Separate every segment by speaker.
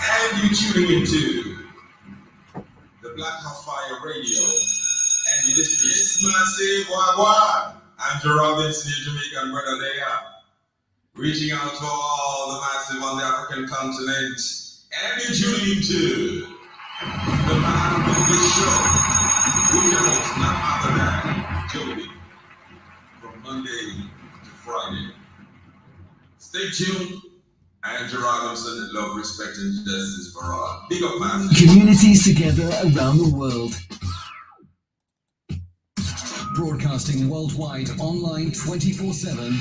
Speaker 1: And you tuning into the Black Fire Radio, and you listen to Yes Massive Wagwan. I'm Gerald Benson, your Jamaican brother there, reaching out to all the massive on the African continent, and you tuning into the Man with the Show, with your host, none other than Joey, from Monday to Friday. Stay tuned. I am Gerard Robinson, love, respect, and justice for all. Big up, man.
Speaker 2: Communities together around the world. Broadcasting worldwide, online 24/7.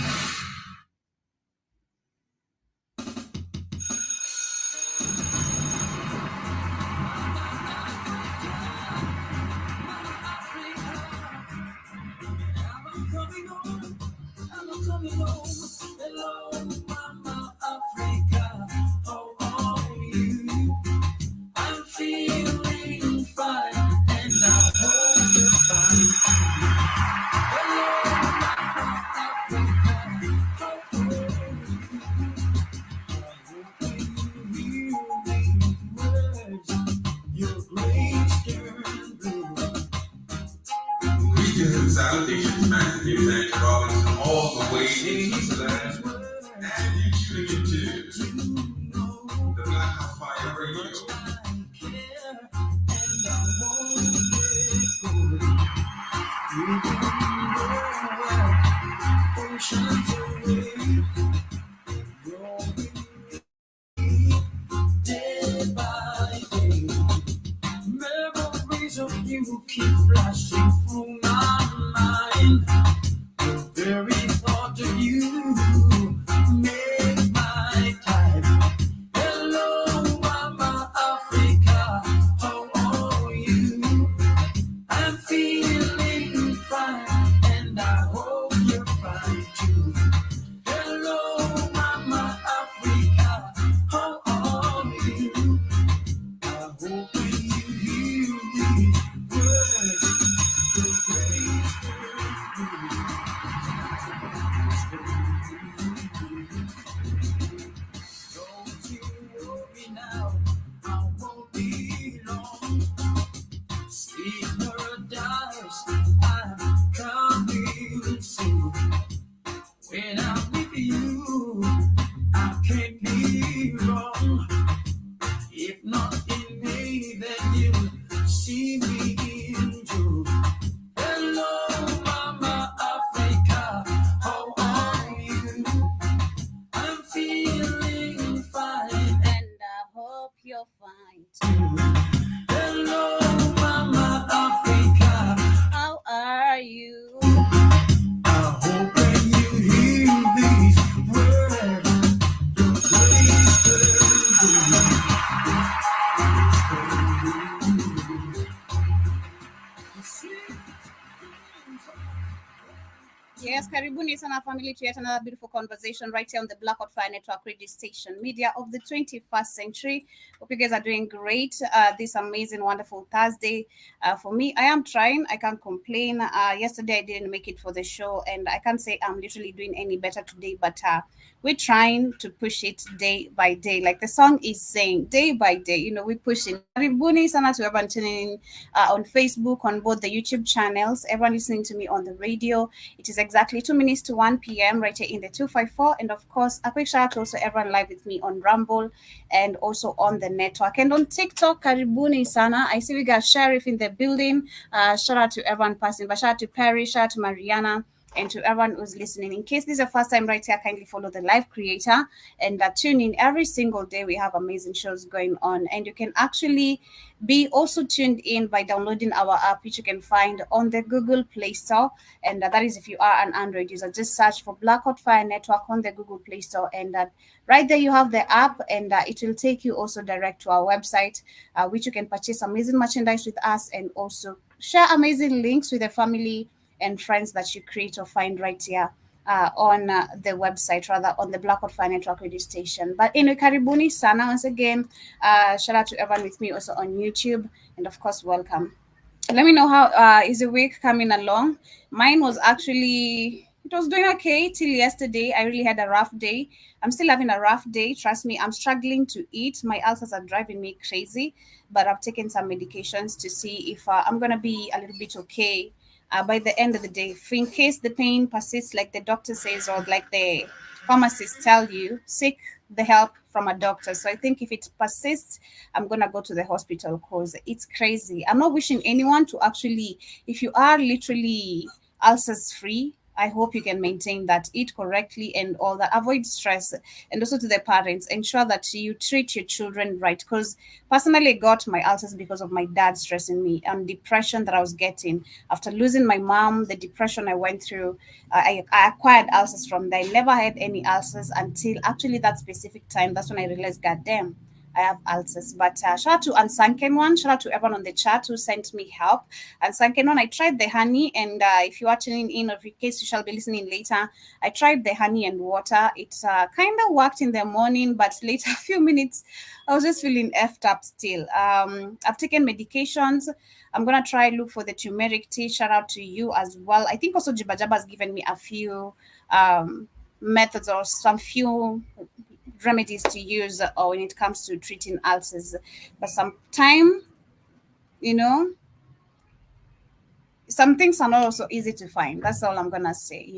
Speaker 1: Salutations, Matthew and Robinson, all the way in Eastland, and you tuning into the Black Fire Radio.
Speaker 3: Day by day, memories of you keep flashing through my mind. The very thought of you make my time. Hello, Mama Africa, how are you? I'm feeling fine, and I hope you're fine too. Hello, Mama Africa, how are you? I hope you hear these words. Don't you worry now, I won't be long. Sweet paradise, I'm coming soon. When I'm with you, I can't be wrong. If not in me, then you'll see me in June. Hello, Mama Africa, how are you? I'm feeling fine,
Speaker 4: and I hope you're fine too.
Speaker 3: Hello, Mama Africa,
Speaker 4: How are you?
Speaker 3: I hope when you hear these words, your face turn blue.
Speaker 4: Yes, karibuni sana family to yet another beautiful conversation right here on the Blackout Fire Network radio station, media of the 21st century. Hope you guys are doing great this amazing, wonderful Thursday. For me, I am trying. I can't complain. Yesterday, I didn't make it for the show, and I can't say I'm literally doing any better today, but we're trying to push it day by day. Like the song is saying, day by day, you know, we're pushing. Karibuni sana to everyone tuning in on Facebook, on both the YouTube channels, everyone listening to me on the radio. It is exactly 2 minutes to 1 p.m. right here in the 254. And of course, a quick shout out to also everyone live with me on Rumble and also on the network. And on TikTok, karibuni sana. I see we got Sheriff in the building. Shout out to everyone passing by. Shout out to Perry, shout out to Mariana. And to everyone who's listening, in case this is your first time right here, kindly follow the live creator and tune in every single day. We have amazing shows going on, and you can actually be also tuned in by downloading our app, which you can find on the Google Play Store. And that is if you are an Android user, just search for Black Hot Fire Network on the Google Play Store, and right there you have the app, and it will take you also direct to our website, which you can purchase amazing merchandise with us, and also share amazing links with the family and friends that you create or find right here on the website, rather on the Black Hot Fire Network radio station. But anyway, karibuni sana once again. Shout out to everyone with me also on YouTube, and of course, welcome. Let me know how is the week coming along. Mine was actually, it was doing okay till yesterday. I really had a rough day. I'm still having a rough day. Trust me, I'm struggling to eat. My ulcers are driving me crazy, but I've taken some medications to see if I'm gonna be a little bit okay by the end of the day. For in case the pain persists, like the doctor says, or like the pharmacists tell you, seek the help from a doctor. So I think if it persists, I'm gonna go to the hospital because it's crazy. I'm not wishing anyone to actually, if you are literally ulcers free, I hope you can maintain that, eat correctly and all that, avoid stress. And also to the parents, ensure that you treat your children right. Because personally, I got my ulcers because of my dad stressing me and depression that I was getting. After losing my mom, the depression I went through, I acquired ulcers from there. I never had any ulcers until actually that specific time. That's when I realized, God damn, I have ulcers. But shout out to Unsunken One. Shout out to everyone on the chat who sent me help. Unsunken One, I tried the honey, and if you are tuning in, or in case you shall be listening later, I tried the honey and water. It kind of worked in the morning, but later, a few minutes, I was just feeling effed up still. I've taken medications. I'm gonna try look for the turmeric tea. Shout out to you as well. I think also Jibba Jabba has given me a few methods or some few remedies to use when it comes to treating ulcers. But sometimes, you know, some things are not also easy to find. That's all I'm gonna say.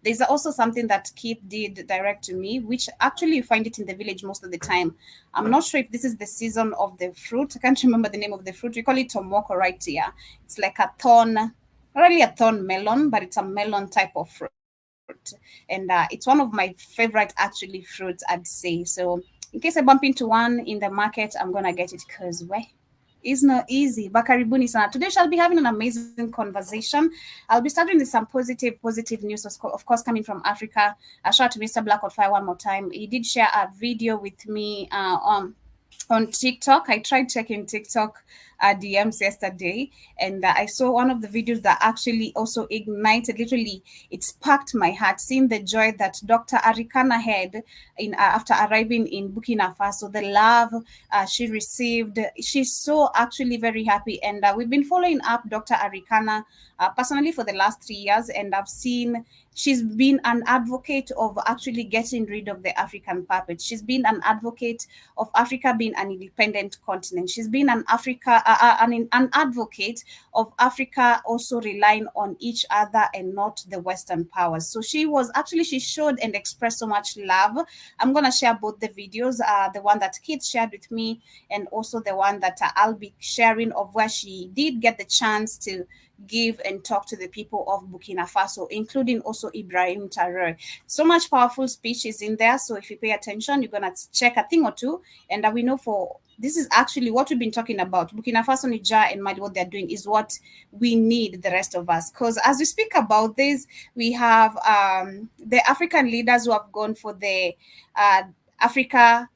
Speaker 4: There's also something that Keith did direct to me, which actually you find it in the village most of the time. I'm not sure if this is the season of the fruit. I can't remember the name of the fruit. We call it tomoko right here. It's like a thorn, not really a thorn melon, but it's a melon type of fruit. And it's one of my favorite actually fruits, I'd say. So in case I bump into one in the market, I'm gonna get it because it's not easy. Bakaribuni sana. Today shall be having an amazing conversation. I'll be starting with some positive news, of course, coming from Africa. I shout out to Mr. Black on Fire one more time. He did share a video with me on TikTok. I tried checking TikTok DMs yesterday, and I saw one of the videos that actually also ignited. Literally, it sparked my heart. Seeing the joy that Dr. Arikana had in after arriving in Burkina Faso, the love she received. She's so actually very happy, and we've been following up Dr. Arikana personally for the last 3 years, and I've seen she's been an advocate of actually getting rid of the African puppet. She's been an advocate of Africa being an independent continent. She's been an advocate of Africa also relying on each other and not the Western powers. So she showed and expressed so much love. I'm gonna share both the videos, the one that Keith shared with me, and also the one that I'll be sharing of where she did get the chance to give and talk to the people of Burkina Faso, including also Ibrahim Traoré. So much powerful speech is in there. So if you pay attention, you're gonna check a thing or two. And we know for this is actually what we've been talking about. Burkina Faso, Niger, and Mali, what they're doing is what we need, the rest of us. Because as we speak about this, we have the African leaders who have gone for the Africa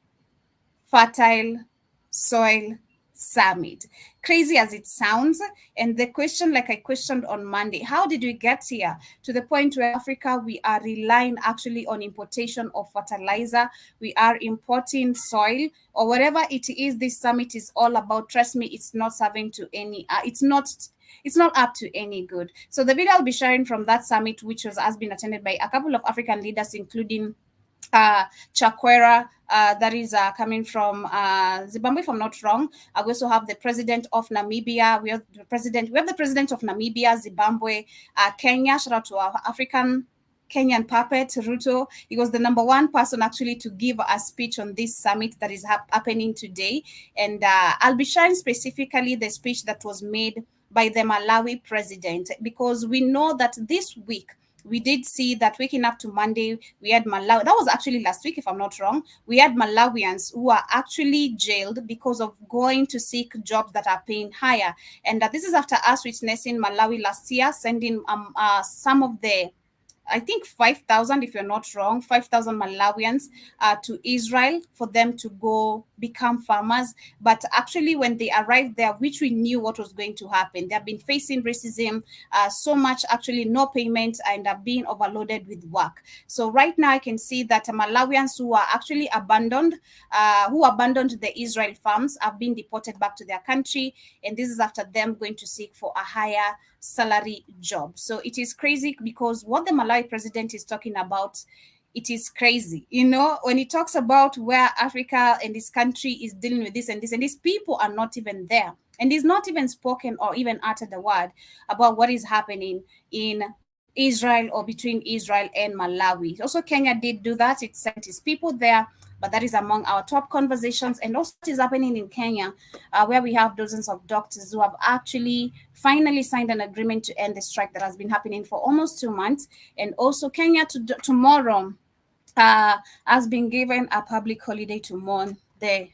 Speaker 4: Fertile Soil Summit. Crazy as it sounds. And the question, like I questioned on Monday, how did we get here to the point where Africa, we are relying actually on importation of fertilizer? We are importing soil or whatever it is this summit is all about. Trust me, it's not serving to any, it's not up to any good. So the video I'll be sharing from that summit, which has been attended by a couple of African leaders, including Chakwera, that is coming from Zimbabwe, if I'm not wrong. We also have the president of Namibia. We have the president of Namibia, Zimbabwe, Kenya. Shout out to our African Kenyan puppet, Ruto. He was the number one person actually to give a speech on this summit that is happening today. And I'll be sharing specifically the speech that was made by the Malawi president, because we know that this week we did see that waking up to Monday, we had Malawi. That was actually last week, if I'm not wrong. We had Malawians who are actually jailed because of going to seek jobs that are paying higher. And this is after us witnessing Malawi last year sending some of the, I think 5,000, if you're not wrong, 5,000 Malawians to Israel for them to go become farmers. But actually, when they arrived there, which we knew what was going to happen, they have been facing racism, so much actually no payment, and are being overloaded with work. So right now, I can see that Malawians who are actually abandoned, who abandoned the Israel farms, have been deported back to their country, and this is after them going to seek for a higher salary job. So it is crazy because what the Malawi president is talking about, it is crazy. You know, when he talks about where Africa and this country is dealing with this and this, and these people are not even there. And he's not even spoken or even uttered the word about what is happening in Israel or between Israel and Malawi. Also, Kenya did do that. It sent its people there, but that is among our top conversations. And also, what is happening in Kenya, where we have dozens of doctors who have actually finally signed an agreement to end the strike that has been happening for almost 2 months. And also, Kenya tomorrow has been given a public holiday to mourn the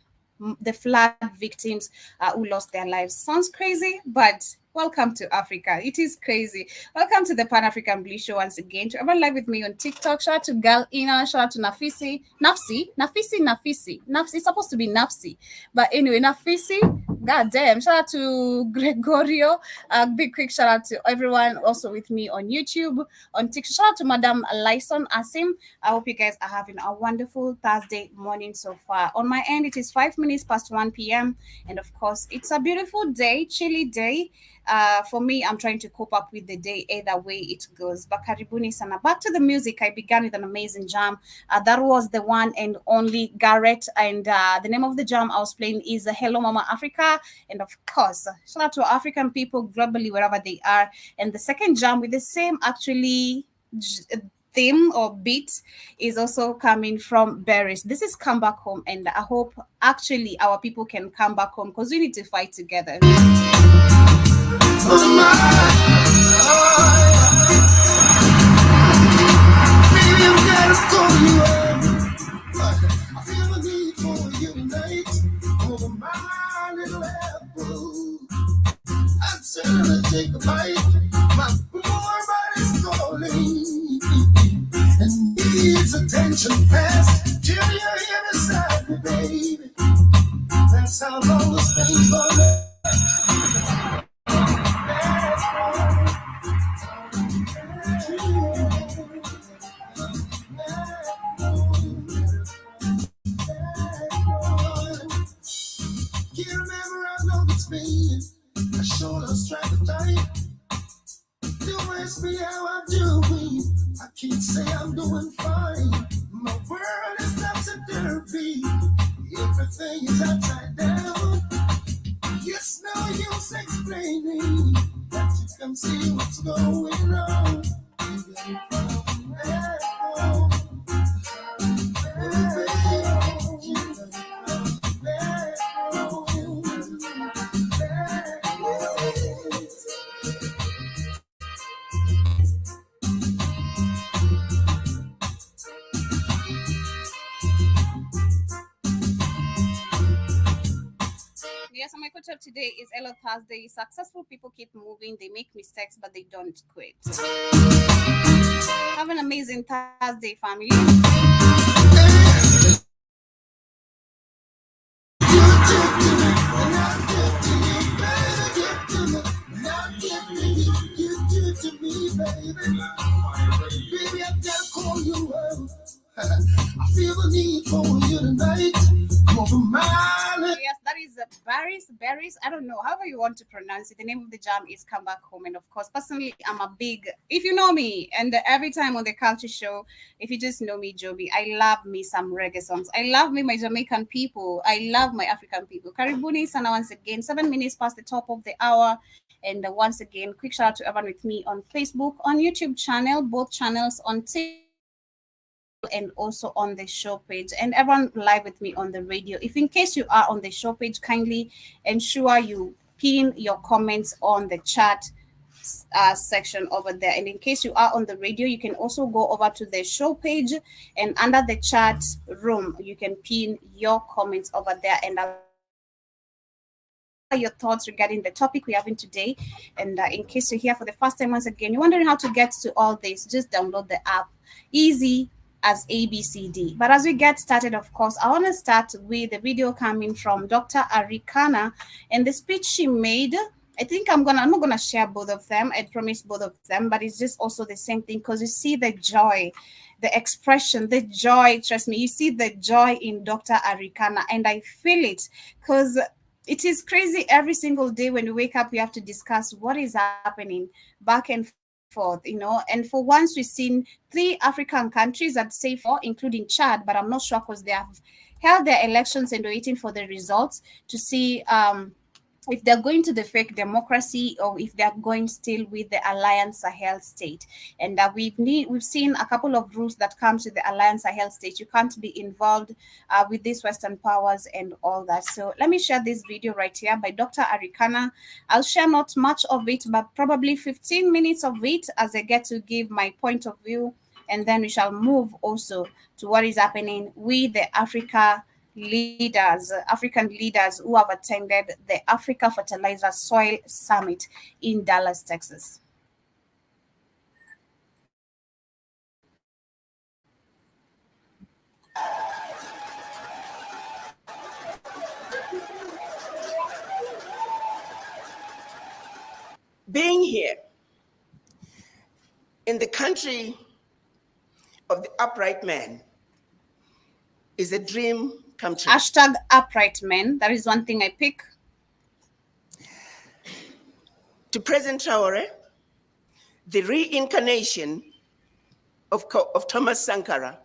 Speaker 4: flood victims who lost their lives. Sounds crazy, but welcome to Africa. It is crazy. Welcome to the Pan African Blue Show once again. To everyone live with me on TikTok, shout out to Gal Ina, shout out to Nafisi. It's supposed to be Nafsi, but anyway, Nafisi. God damn! Shout out to Gregorio. A big quick shout out to everyone also with me on YouTube, on TikTok. Shout out to Madam Lyson Asim. I hope you guys are having a wonderful Thursday morning so far. On my end, it is 5 minutes past 1 p.m. And of course, it's a beautiful day, chilly day. For me, I'm trying to cope up with the day either way it goes. But karibuni sana. Back to the music. I began with an amazing jam. That was the one and only Garrett. And the name of the jam I was playing is Hello Mama Africa. And of course, shout out to African people globally, wherever they are. And the second jam with the same actually theme or beat is also coming from Berries. This is Come Back Home, and I hope actually our people can come back home because we need to fight together.
Speaker 3: Oh my, baby, I'm gonna call you up. I feel the need for you tonight. Over my little apple, I'd certainly take a bite. My poor body's calling and needs attention fast. Till you're here beside me, baby. That's how long this thing's gonna. Can't remember how long it's been. I sure lost track of time. Don't ask me how I'm doing. I can't say I'm doing fine. My world is topsy-turvy. Everything is upside down. It's no use explaining. Got to come see what's going on.
Speaker 4: Yes, so my quote of today is Hello Thursday. Successful people keep moving, they make mistakes, but they don't quit. Have an amazing Thursday, family.
Speaker 3: Baby, I've got to call you up. I feel the need for you tonight. Come over my lips.
Speaker 4: Yes, that is Berries. I don't know, however you want to pronounce it. The name of the jam is Come Back Home. And of course, personally, I'm a big, if you know me, and every time on the culture show, if you just know me, Joby, I love me some reggae songs. I love me my Jamaican people. I love my African people. Karibuni sana once again, 7 minutes past the top of the hour. And once again, quick shout out to everyone with me on Facebook, on YouTube channel, both channels, on TikTok, and also on the show page, and everyone live with me on the radio. If in case you are on the show page, kindly ensure you pin your comments on the chat section over there. And in case you are on the radio, you can also go over to the show page, and under the chat room, you can pin your comments over there, and I'll share your thoughts regarding the topic we're having today. And in case you're here for the first time, once again, you're wondering how to get to all this, just download the app. Easy as ABCD. But as we get started, of course, I want to start with the video coming from Dr. Arikana and the speech she made. I think I'm not gonna share both of them. I promise both of them, but it's just also the same thing, because you see the joy, the expression, the joy. Trust me, you see the joy in Dr. Arikana, and I feel it, because it is crazy. Every single day when we wake up, we have to discuss what is happening back and forth, and for once we've seen 3 African countries, I'd say 4, including Chad, but I'm not sure because they have held their elections and waiting for the results to see if they're going to the fake democracy or if they're going still with the Alliance Sahel state. And we've seen a couple of rules that comes with the Alliance Sahel state. You can't be involved with these Western powers and all that. So let me share this video right here by Dr. Arikana. I'll share not much of it, but probably 15 minutes of it as I get to give my point of view. And then we shall move also to what is happening with the African leaders who have attended the Africa Fertilizer Soil Summit in Dallas, Texas.
Speaker 5: Being here in the country of the upright man is a dream come true.
Speaker 4: Hashtag upright men. That is one thing I pick.
Speaker 5: To President Traore, the reincarnation of Thomas Sankara,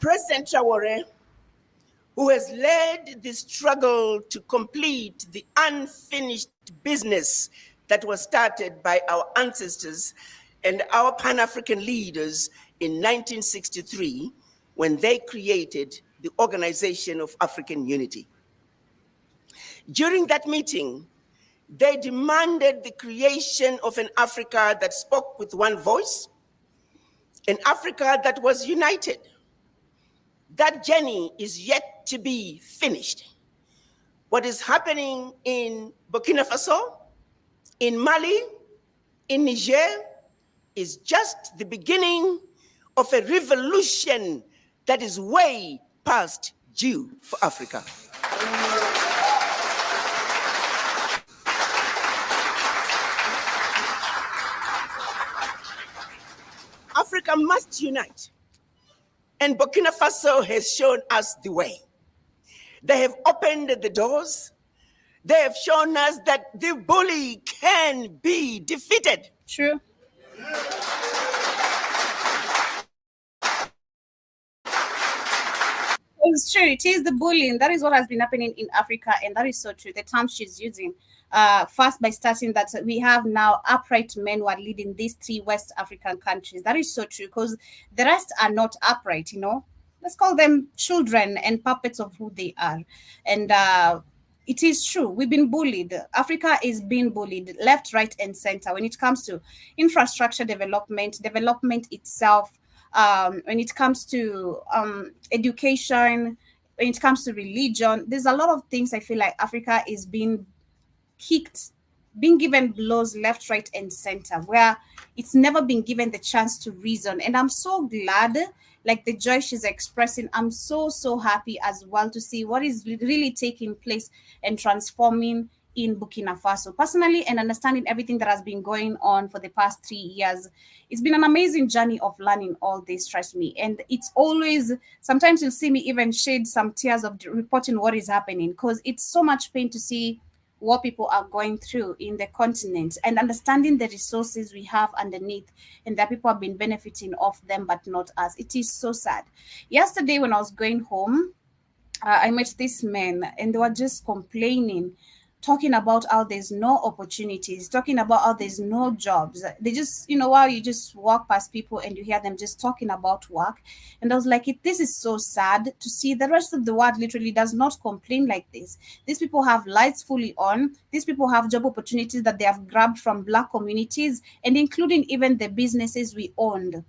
Speaker 5: President Traore, who has led the struggle to complete the unfinished business that was started by our ancestors and our Pan-African leaders in 1963 when they created the Organization of African Unity. During that meeting, they demanded the creation of an Africa that spoke with one voice, an Africa that was united. That journey is yet to be finished. What is happening in Burkina Faso, in Mali, in Niger, is just the beginning of a revolution that is way past due for Africa. Africa must unite, and Burkina Faso has shown us the way. They have opened the doors. They have shown us that the bully can be defeated.
Speaker 4: True. It's true. It is the bullying. That is what has been happening in Africa, and that is so true. The term she's using, first by starting that we have now upright men who are leading these 3 West African countries. That is so true, because the rest are not upright. Let's call them children and puppets of who they are. And it is true. We've been bullied. Africa is being bullied left, right, and center when it comes to infrastructure development itself. When it comes to education, when it comes to religion, there's a lot of things I feel like Africa is being kicked, being given blows left, right, and center, where it's never been given the chance to reason. And I'm so glad, like the joy she's expressing, I'm so happy as well to see what is really taking place and transforming in Burkina Faso. Personally, and understanding everything that has been going on for the past 3 years, it's been an amazing journey of learning all this, trust me. And it's always, sometimes you'll see me even shed some tears of reporting what is happening, because it's so much pain to see what people are going through in the continent and understanding the resources we have underneath, and that people have been benefiting of them, but not us. It is so sad. Yesterday, when I was going home, I met these men and they were just complaining talking about how there's no opportunities, talking about how there's no jobs. They just, while you just walk past people and you hear them just talking about work. And I was like, this is so sad to see the rest of the world literally does not complain like this. These people have lights fully on. These people have job opportunities that they have grabbed from Black communities, and including even the businesses we owned.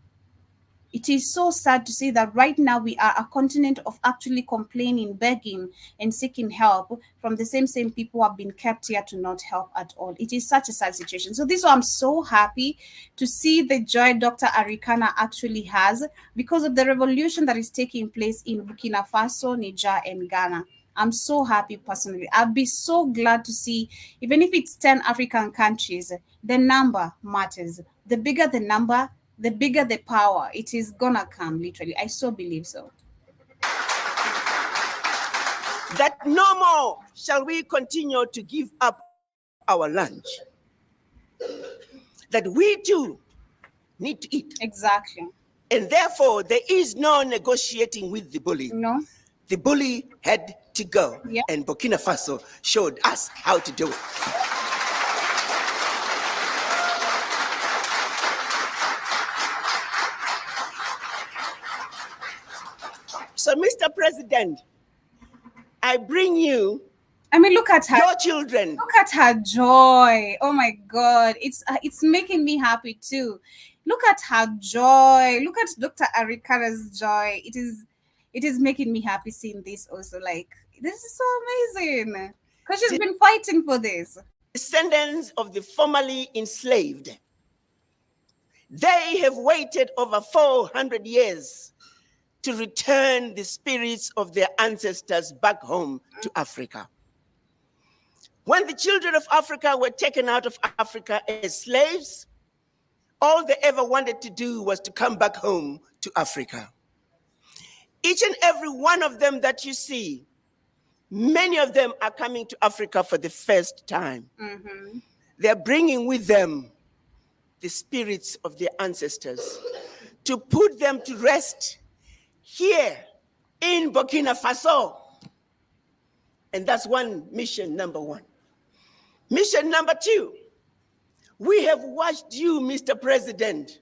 Speaker 4: It is so sad to see that right now we are a continent of actually complaining, begging, and seeking help from the same people who have been kept here to not help at all. It is such a sad situation. So this one, I'm so happy to see the joy Dr. Arikana actually has because of the revolution that is taking place in Burkina Faso, Niger, and Ghana. I'm so happy personally. I'd be so glad to see, even if it's 10 African countries, the number matters. The bigger the number, the bigger the power. It is gonna come, literally. I so believe so.
Speaker 5: That no more shall we continue to give up our lunch. That we too need to eat.
Speaker 4: Exactly.
Speaker 5: And therefore, there is no negotiating with the bully.
Speaker 4: No?
Speaker 5: The bully had to go.
Speaker 4: Yeah.
Speaker 5: And Burkina Faso showed us how to do it. So, Mr. President, I bring you
Speaker 4: I mean, look at her.
Speaker 5: your children.
Speaker 4: Look at her joy. Oh my God. It's making me happy too. Look at her joy. Look at Dr. Arikara's joy. It is making me happy seeing this also. Like, this is so amazing. Because she's been fighting for this.
Speaker 5: Descendants of the formerly enslaved. They have waited over 400 years to return the spirits of their ancestors back home to Africa. When the children of Africa were taken out of Africa as slaves, all they ever wanted to do was to come back home to Africa. Each and every one of them that you see, many of them are coming to Africa for the first time.
Speaker 4: Mm-hmm.
Speaker 5: They're bringing with them the spirits of their ancestors to put them to rest here in Burkina Faso. And that's mission number one. Mission number two, we have watched you, Mr. President.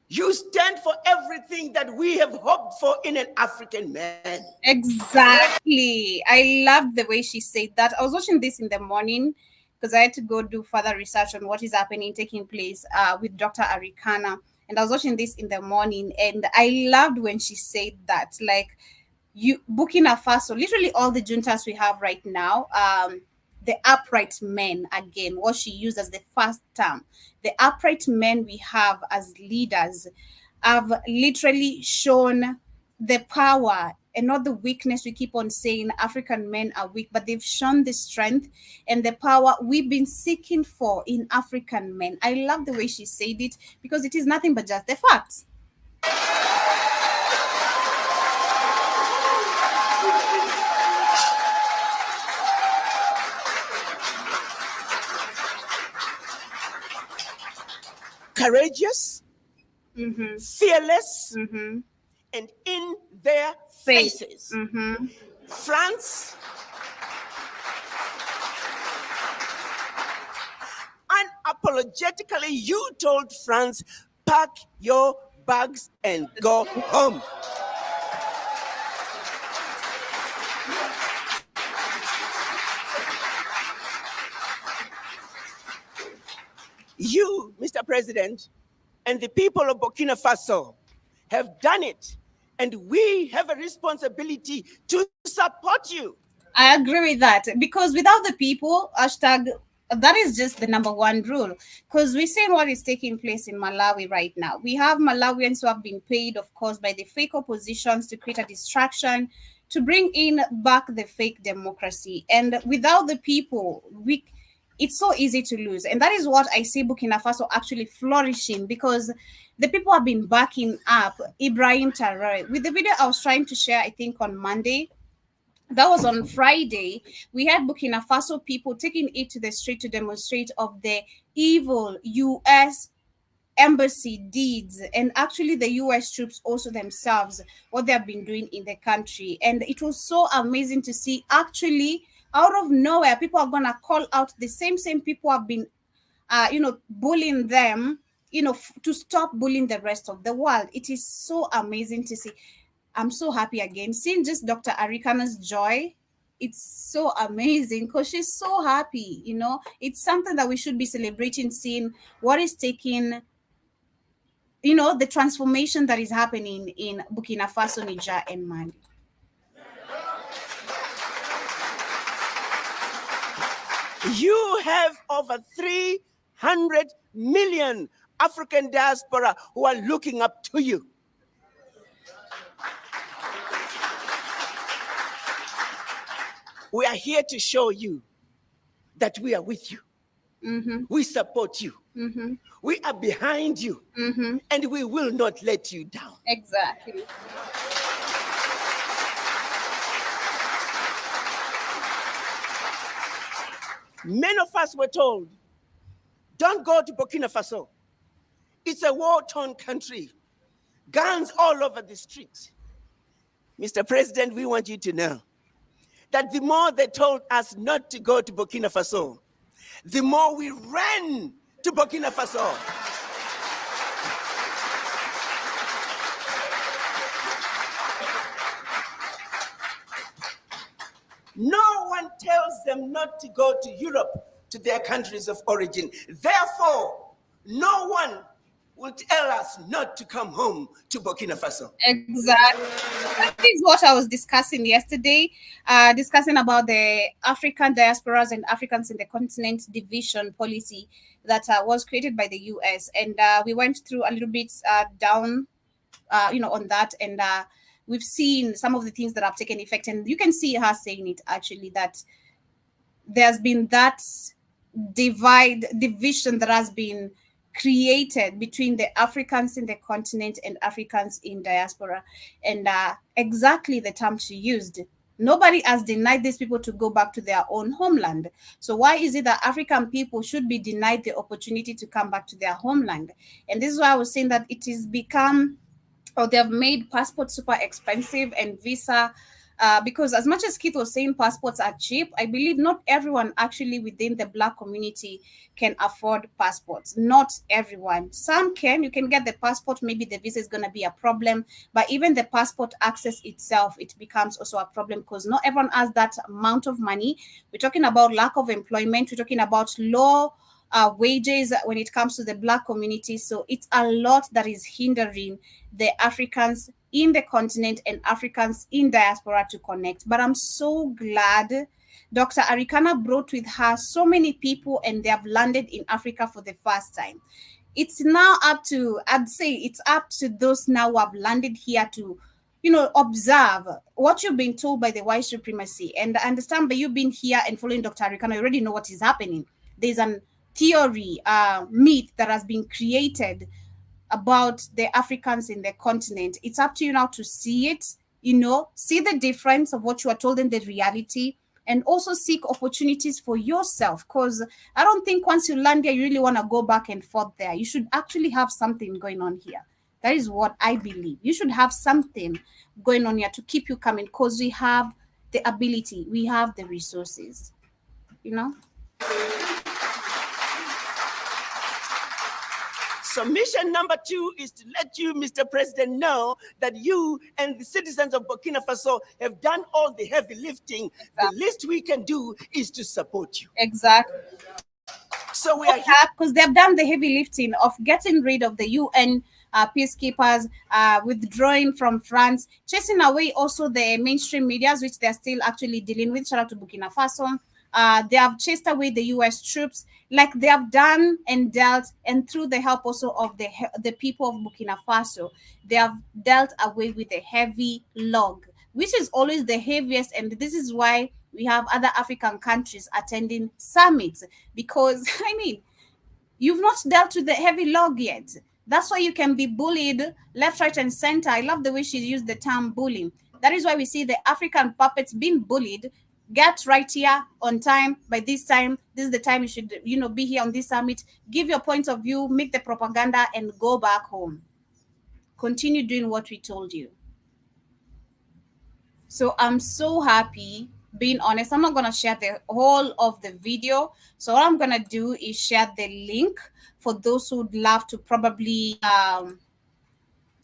Speaker 5: You stand for everything that we have hoped for in an African man.
Speaker 4: Exactly. I loved the way she said that. I was watching this in the morning because I had to go do further research on what is happening, taking place with Dr. Arikana. And I was watching this in the morning, and I loved when she said that, like, Burkina Faso, literally all the juntas we have right now, the upright men, again, what she used as the first term, the upright men we have as leaders have literally shown the power and not the weakness we keep on saying African men are weak, but they've shown the strength and the power we've been seeking for in African men. I love the way she said it because it is nothing but just the facts.
Speaker 5: Courageous,
Speaker 4: Mm-hmm.
Speaker 5: fearless,
Speaker 4: Mm-hmm.
Speaker 5: and in their faces.
Speaker 4: Mm-hmm.
Speaker 5: France, unapologetically, you told France, pack your bags and go home. You, Mr. President, and the people of Burkina Faso have done it, and we have a responsibility to support you.
Speaker 4: I agree with that because without the people, hashtag, that is just the number one rule. Because we're seeing what is taking place in Malawi right now. We have Malawians who have been paid, of course, by the fake oppositions to create a distraction, to bring in back the fake democracy. And without the people, it's so easy to lose. And that is what I see Burkina Faso actually flourishing because the people have been backing up Ibrahim Traoré. With the video I was trying to share, I think on Monday, that was on Friday, we had Burkina Faso people taking it to the street to demonstrate of the evil US embassy deeds and actually the US troops also themselves, what they have been doing in the country. And it was so amazing to see actually out of nowhere, people are gonna call out the same people have been, bullying them, to stop bullying the rest of the world. It is so amazing to see. I'm so happy again seeing just Dr. Arikana's joy. It's so amazing because she's so happy. It's something that we should be celebrating, seeing what is taking, the transformation that is happening in Burkina Faso, Niger, and Mali.
Speaker 5: You have over 300 million African diaspora who are looking up to you. We are here to show you that we are with you.
Speaker 4: Mm-hmm.
Speaker 5: We support you.
Speaker 4: Mm-hmm.
Speaker 5: We are behind you.
Speaker 4: Mm-hmm.
Speaker 5: And we will not let you down.
Speaker 4: Exactly.
Speaker 5: Many of us were told, don't go to Burkina Faso. It's a war-torn country. Guns all over the street. Mr. President, we want you to know that the more they told us not to go to Burkina Faso, the more we ran to Burkina Faso. No one tells them not to go to Europe, to their countries of origin. Therefore, no one will tell us not to come home to Burkina Faso.
Speaker 4: Exactly. That is what I was discussing yesterday, discussing about the African diasporas and Africans in the continent division policy that was created by the US. And we went through a little bit down, on that. And we've seen some of the things that have taken effect. And you can see her saying it actually, that there's been that division that has been created between the Africans in the continent and Africans in diaspora. And exactly the term she used. Nobody has denied these people to go back to their own homeland. So why is it that African people should be denied the opportunity to come back to their homeland? And this is why I was saying that it is become, or they have made passports super expensive and visa. Because as much as Keith was saying passports are cheap, I believe not everyone actually within the Black community can afford passports. Not everyone. Some can. You can get the passport. Maybe the visa is going to be a problem. But even the passport access itself, it becomes also a problem because not everyone has that amount of money. We're talking about lack of employment. We're talking about low wages when it comes to the Black community. So it's a lot that is hindering the Africans in the continent and Africans in diaspora to connect. But I'm so glad Dr. Arikana brought with her so many people and they have landed in Africa for the first time. It's now up to, I'd say it's up to those now who have landed here to, observe what you've been told by the white supremacy. And I understand by you being here and following Dr. Arikana, you already know what is happening. There's an theory, myth that has been created about the Africans in the continent. It's up to you now to see it, see the difference of what you are told in the reality, and also seek opportunities for yourself. Because I don't think once you land there, you really want to go back and forth there. You should actually have something going on here. That is what I believe. You should have something going on here to keep you coming because we have the ability, we have the resources,
Speaker 5: So mission number 2 is to let you, Mr. President, know that you and the citizens of Burkina Faso have done all the heavy lifting. Exactly. The least we can do is to support you.
Speaker 4: Exactly.
Speaker 5: So we are here
Speaker 4: because they've done the heavy lifting of getting rid of the UN peacekeepers, withdrawing from France, chasing away also the mainstream medias, which they're still actually dealing with. Shout out to Burkina Faso. They have chased away the US troops, like they have done and dealt, and through the help also of the people of Burkina Faso, they have dealt away with a heavy log, which is always the heaviest. And this is why we have other African countries attending summits, because you've not dealt with the heavy log yet. That's why you can be bullied left, right, and center. I love the way she used the term bullying. That is why we see the African puppets being bullied. Get right here on time. By this time, this is the time you should, be here on this summit. Give your point of view, make the propaganda, and go back home. Continue doing what we told you. So I'm so happy being honest, I'm not going to share the whole of the video. So what I'm going to do is share the link for those who'd love to probably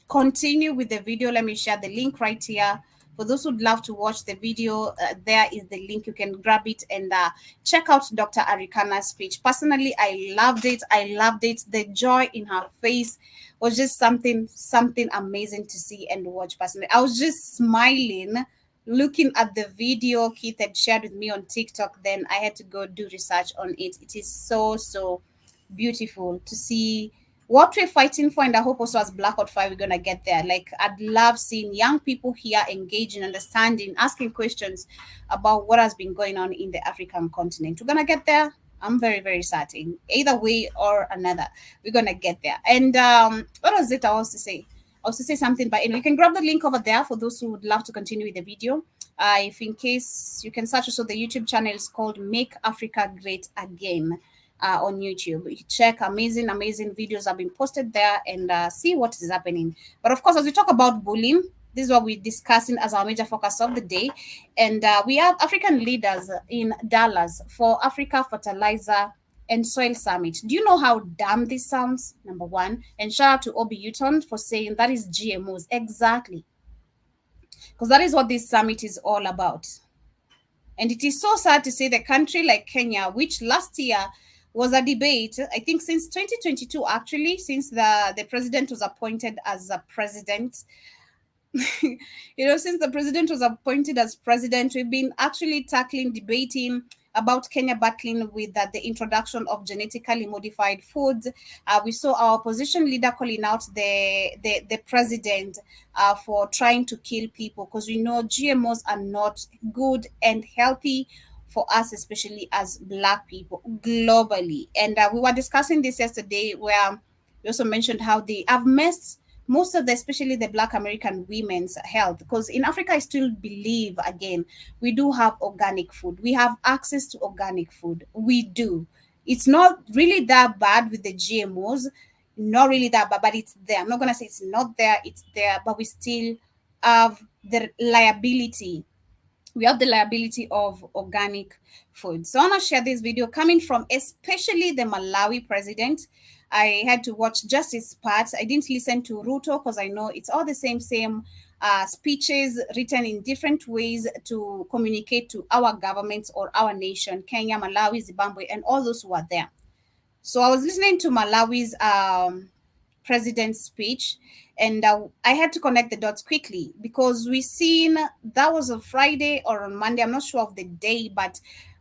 Speaker 4: continue with the video. Let me share the link right here. For those who'd love to watch the video, there is the link. You can grab it and check out Dr. Arikana's speech. Personally, I loved it. I loved it. The joy in her face was just something amazing to see and watch. Personally, I was just smiling looking at the video Keith had shared with me on TikTok. Then I had to go do research on it. It is so beautiful to see what we're fighting for, and I hope also as Black Out Fire we're gonna get there. Like, I'd love seeing young people here engaging, understanding, asking questions about what has been going on in the African continent. We're gonna get there. I'm very certain. Either way or another, we're gonna get there. And what was it I was to say? I was to say something, but anyway, you can grab the link over there for those who would love to continue with the video. If in case you can search also the YouTube channel is called Make Africa Great Again. On YouTube, you check amazing videos have been posted there and see what is happening. But of course, as we talk about bullying, this is what we're discussing as our major focus of the day. And we have African leaders in Dallas for Africa Fertilizer and Soil Summit. Do you know how dumb this sounds? Number one, and shout out to Obi Uton for saying that is GMOs. Exactly, because that is what this summit is all about. And it is so sad to see the country like Kenya, which last year was a debate, I think since 2022, actually, since the president was appointed as a president. Since the president was appointed as president, we've been actually debating about Kenya battling with the introduction of genetically modified foods. We saw our opposition leader calling out the president for trying to kill people, because we know GMOs are not good and healthy for us, especially as Black people globally. And we were discussing this yesterday, where we also mentioned how they have messed most of especially the Black American women's health. Because in Africa, I still believe, again, we do have organic food. We have access to organic food. We do. It's not really that bad with the GMOs. Not really that bad, but it's there. I'm not going to say it's not there. It's there, but we still have the liability. We have the liability of organic food. So I want to share this video coming from especially the Malawi president. I had to watch just his parts. I didn't listen to Ruto because I know it's all the same speeches written in different ways to communicate to our governments or our nation, Kenya, Malawi, Zimbabwe, and all those who are there. So I was listening to Malawi's president's speech, and I had to connect the dots quickly, because we seen that was a Friday or on Monday, I'm not sure of the day, but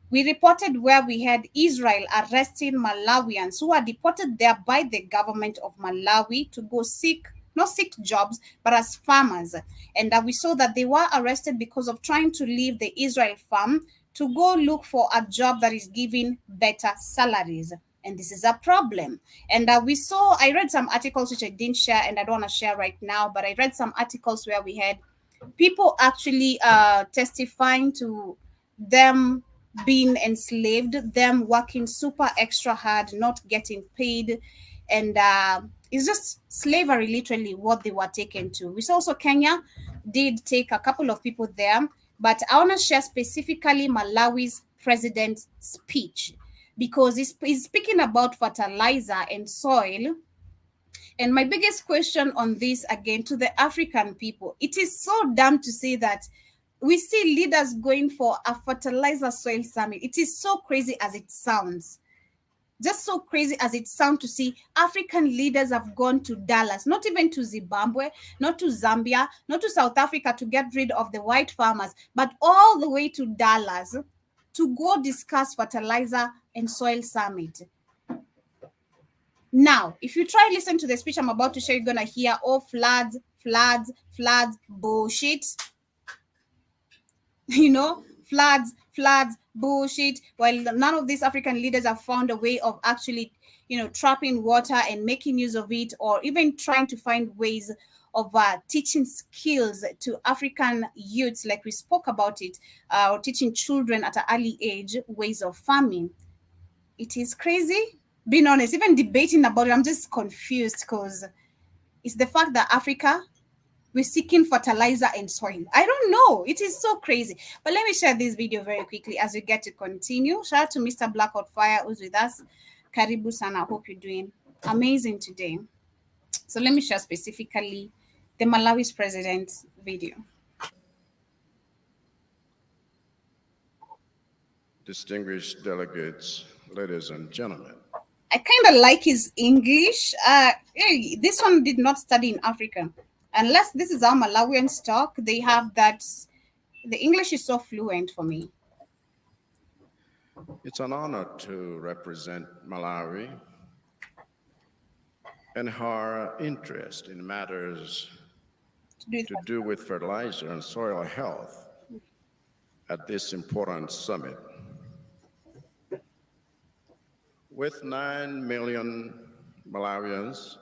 Speaker 4: we reported where we had Israel arresting Malawians who are deported there by the government of Malawi to go not seek jobs, but as farmers. And we saw that they were arrested because of trying to leave the Israel farm to go look for a job that is giving better salaries. And this is a problem. And I read some articles which I didn't share and I don't want to share right now, but I read some articles where we had people actually testifying to them being enslaved, them working super extra hard, not getting paid. And it's just slavery, literally, what they were taken to. We saw also Kenya did take a couple of people there, but I want to share specifically Malawi's president's speech, because he's speaking about fertilizer and soil. And my biggest question on this, again, to the African people, it is so dumb to say that we see leaders going for a fertilizer soil summit. It is so crazy as it sounds. Just so crazy as it sounds to see African leaders have gone to Dallas, not even to Zimbabwe, not to Zambia, not to South Africa to get rid of the white farmers, but all the way to Dallas to go discuss fertilizer and soil summit. Now, if you try listen to the speech I'm about to share, you're going to hear, oh, floods, bullshit. Floods, bullshit. While none of these African leaders have found a way of actually, trapping water and making use of it, or even trying to find ways of teaching skills to African youths, like we spoke about it, or teaching children at an early age ways of farming. It is crazy. Being honest, even debating about it, I'm just confused, because it's the fact that Africa, we're seeking fertilizer and soil. I don't know. It is so crazy. But let me share this video very quickly as we get to continue. Shout out to Mr. Blackout Fire who's with us. Karibu sana. Hope you're doing amazing today. So let me share specifically the Malawi's president's video.
Speaker 6: Distinguished delegates, ladies and gentlemen.
Speaker 4: I kind of like his English. This one did not study in Africa. Unless this is how Malawians talk, they have that. The English is so fluent for me.
Speaker 6: It's an honor to represent Malawi and her interest in matters to do with fertilizer and soil health at this important summit. With 9 million Malawians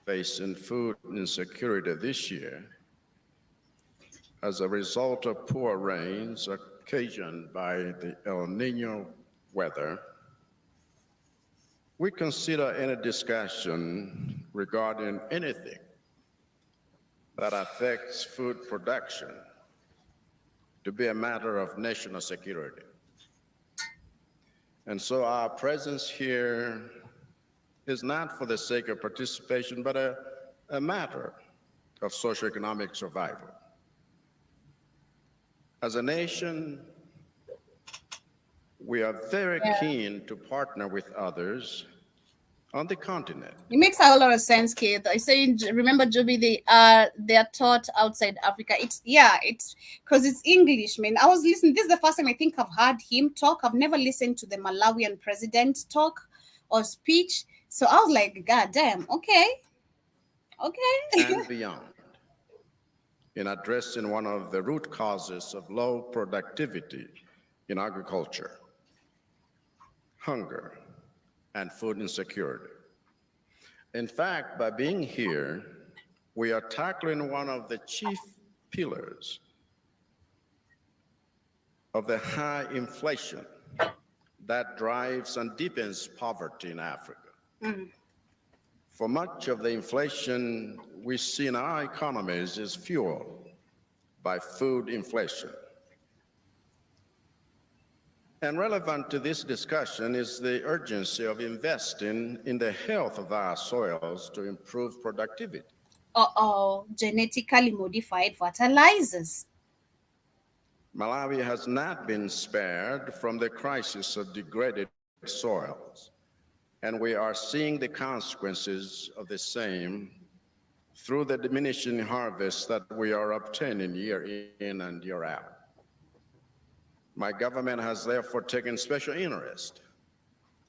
Speaker 6: facing food insecurity this year as a result of poor rains occasioned by the El Nino weather, we consider any discussion regarding anything that affects food production to be a matter of national security. And so our presence here is not for the sake of participation, but a matter of socioeconomic survival. As a nation, we are very keen to partner with others on the continent.
Speaker 4: It makes a whole lot of sense, Keith. I say, remember, Joby, they are taught outside Africa. It's because it's English, man. I was listening. This is the first time I think I've heard him talk. I've never listened to the Malawian president talk or speech. So I was like, God damn, okay.
Speaker 6: And beyond, in addressing one of the root causes of low productivity in agriculture, hunger, and food insecurity. In fact, by being here, we are tackling one of the chief pillars of the high inflation that drives and deepens poverty in Africa. For much of the inflation we see in our economies is fueled by food inflation. And relevant to this discussion is the urgency of investing in the health of our soils to improve productivity.
Speaker 4: Genetically modified fertilizers.
Speaker 6: Malawi has not been spared from the crisis of degraded soils, and we are seeing the consequences of the same through the diminishing harvests that we are obtaining year in and year out. My government has therefore taken special interest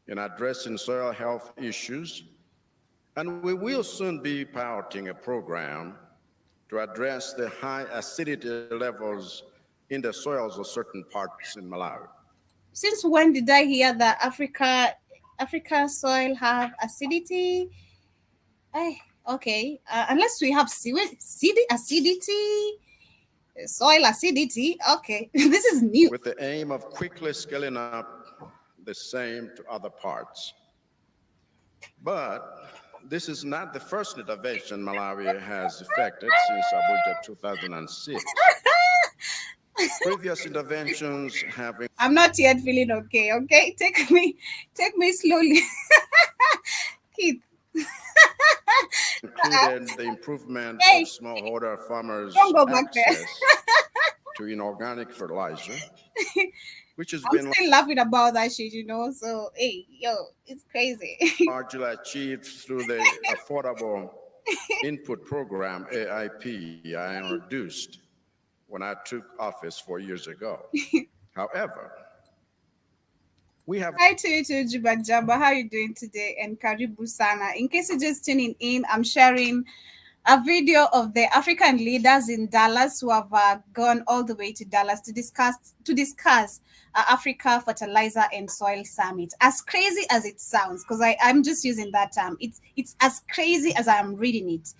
Speaker 6: in addressing soil health issues, and we will soon be piloting a program to address the high acidity levels in the soils of certain parts in Malawi.
Speaker 4: Since when did I hear that Africa soil have acidity? Unless we have acidity, soil acidity. Okay, this is new.
Speaker 6: With the aim of quickly scaling up the same to other parts. But this is not the first intervention Malawi has effected since Abuja 2006. Previous interventions have been...
Speaker 4: I'm not yet feeling okay. Okay, take me slowly, Keith.
Speaker 6: included the improvement of smallholder farmers' access to inorganic fertilizer, which has been
Speaker 4: still laughing about that shit, So, it's crazy.
Speaker 6: largely achieved through the Affordable Input Program, AIP, I introduced when I took office 4 years ago. However, we have...
Speaker 4: Hi to you too, Jibajaba. How are you doing today? And Karibu Sana. In case you're just tuning in, I'm sharing a video of the African leaders in Dallas who have gone all the way to Dallas to discuss Africa Fertilizer and Soil Summit. As crazy as it sounds, because I'm just using that term, it's as crazy as I'm reading it.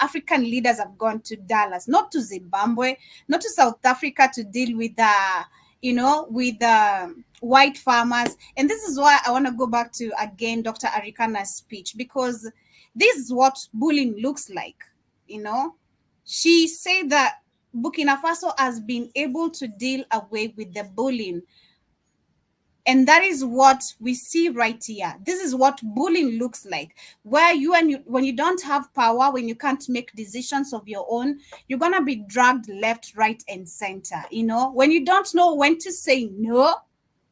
Speaker 4: African leaders have gone to Dallas, not to Zimbabwe, not to South Africa to deal with white farmers. And this is why I want to go back to, again, Dr. Arikana's speech, because this is what bullying looks like, She said that Burkina Faso has been able to deal away with the bullying. And that is what we see right here. This is what bullying looks like, where when you don't have power, when you can't make decisions of your own, you're going to be dragged left, right, and center. When you don't know when to say no,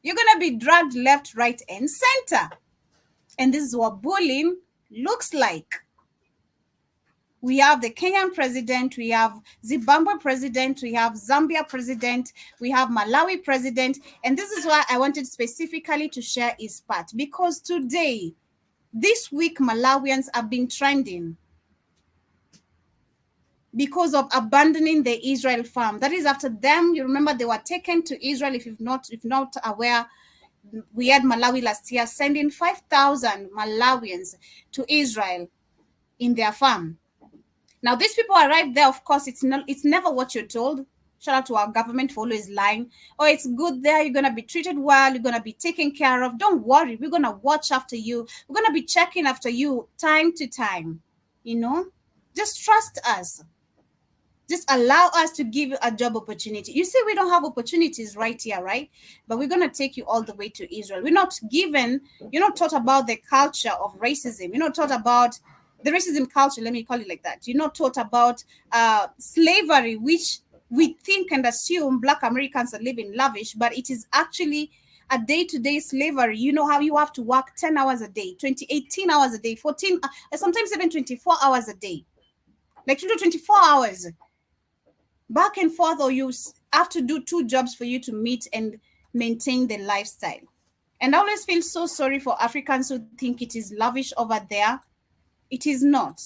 Speaker 4: you're going to be dragged left, right, and center. And this is what bullying looks like. We have the Kenyan president, we have Zimbabwe president, we have Zambia president, we have Malawi president. And this is why I wanted specifically to share his part, because today, this week, Malawians have been trending because of abandoning the Israel farm. That is after them. You remember they were taken to Israel. If not aware, we had Malawi last year sending 5,000 Malawians to Israel in their farm. Now, these people arrived there. Of course, it's never what you're told. Shout out to our government for always lying. Oh, it's good there. You're going to be treated well. You're going to be taken care of. Don't worry. We're going to watch after you. We're going to be checking after you time to time. Just trust us. Just allow us to give you a job opportunity. You see, we don't have opportunities right here, right? But we're going to take you all the way to Israel. You're not taught about the culture of racism. You're not taught about the racism culture, let me call it like that. You're not taught about slavery, which we think and assume Black Americans are living lavish, but it is actually a day-to-day slavery. You know how you have to work 10 hours a day, 18 hours a day, 14, sometimes even 24 hours a day. Like you do 24 hours back and forth, or you have to do 2 jobs for you to meet and maintain the lifestyle. And I always feel so sorry for Africans who think it is lavish over there. It is not.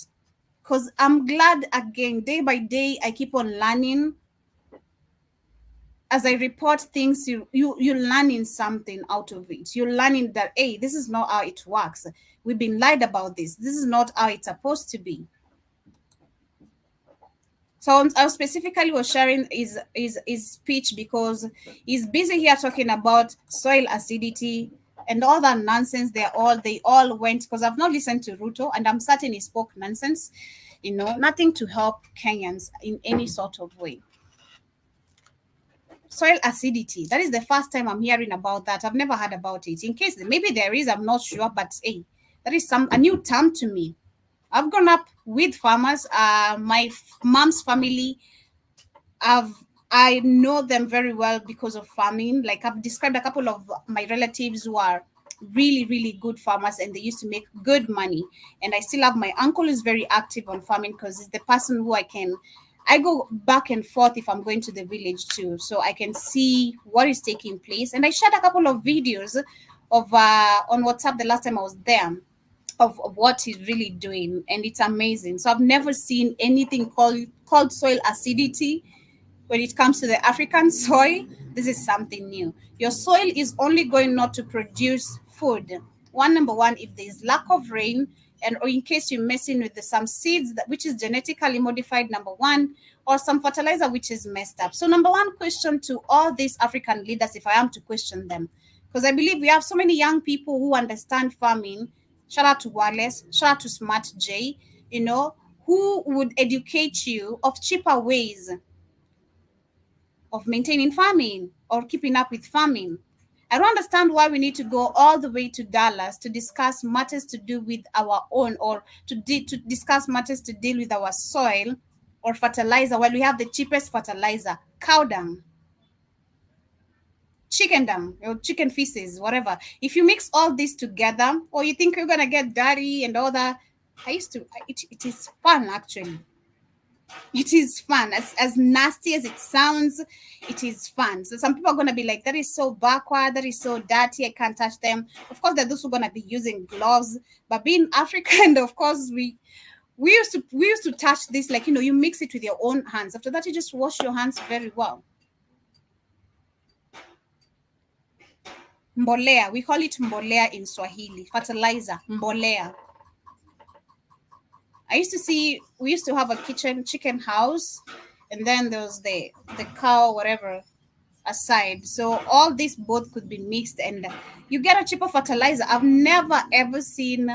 Speaker 4: Because I'm glad, again, day by day, I keep on learning. As I report things, you're learning something out of it. You're learning that, hey, this is not how it works. We've been lied about this. This is not how it's supposed to be. So I specifically was sharing his speech because he's busy here talking about soil acidity and all that nonsense. They all went, because I've not listened to Ruto, and I'm certain he spoke nonsense, nothing to help Kenyans in any sort of way. Soil acidity, that is the first time I'm hearing about that. I've never heard about it. In case maybe there is, I'm not sure, but hey, that is a new term to me. I've grown up with farmers. My mom's family, I know them very well because of farming. Like I've described a couple of my relatives who are really, really good farmers, and they used to make good money. And I still have my uncle who's very active on farming, because he's the person who I go back and forth if I'm going to the village too, so I can see what is taking place. And I shared a couple of videos of on WhatsApp the last time I was there, of what he's really doing, and it's amazing. So I've never seen anything called soil acidity when it comes to the African soil. This is something new. Your soil is only going not to produce food. Number one, if there is lack of rain, or in case you're messing with some seeds which is genetically modified, number one, or some fertilizer which is messed up. So number one question to all these African leaders, if I am to question them, because I believe we have so many young people who understand farming. Shout out to Wallace, shout out to Smart J, who would educate you of cheaper ways of maintaining farming or keeping up with farming. I don't understand why we need to go all the way to Dallas to discuss matters to do with our own, or to discuss matters to deal with our soil or fertilizer, while we have the cheapest fertilizer, cow dung, chicken dung, or chicken feces, whatever. If you mix all this together, or you think you're gonna get dirty and all that, it is fun actually. It is fun. As nasty as it sounds, it is fun. So some people are going to be like, that is so backward, that is so dirty, I can't touch them. Of course, there are those who are going to be using gloves, but being African, of course, we used to touch this, like, you mix it with your own hands. After that, you just wash your hands very well. Mbolea, we call it mbolea in Swahili, fertilizer, mbolea. We used to have a chicken house, and then there was the cow, whatever, aside. So all these both could be mixed, and you get a cheaper fertilizer. I've never ever seen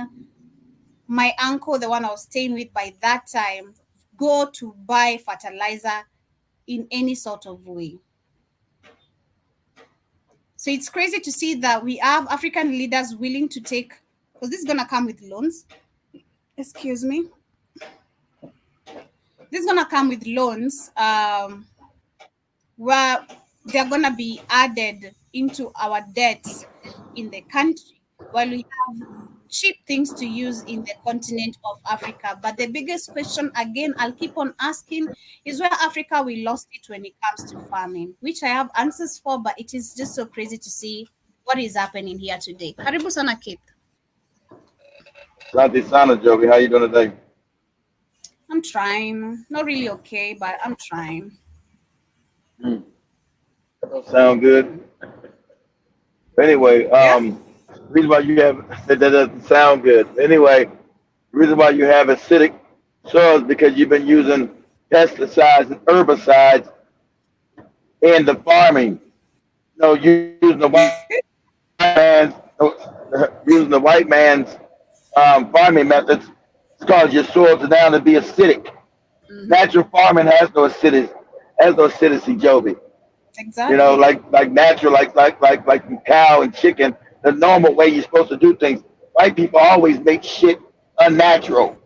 Speaker 4: my uncle, the one I was staying with by that time, go to buy fertilizer in any sort of way. So it's crazy to see that we have African leaders willing to take, because this is going to come with loans. Excuse me. This is going to come with loans where they're going to be added into our debts in the country, while we have cheap things to use in the continent of Africa. But the biggest question, again, I'll keep on asking, is where Africa we lost it when it comes to farming, which I have answers for, but it is just so crazy to see what is happening here today. Karibu sana Kate.
Speaker 7: Santi Sana, Jovi, how you doing today?
Speaker 4: I'm trying. Not really okay, but I'm trying.
Speaker 7: That don't sound good. Anyway, reason why you have that doesn't sound good. Anyway, the reason why you have acidic soil is because you've been using pesticides and herbicides in the farming. No, you using the white man's farming methods. It's caused your soil to now to be acidic. Natural farming has no acidity, Joby.
Speaker 4: Exactly.
Speaker 7: You know, like natural, like cow and chicken, the normal way you're supposed to do things. White people always make shit unnatural.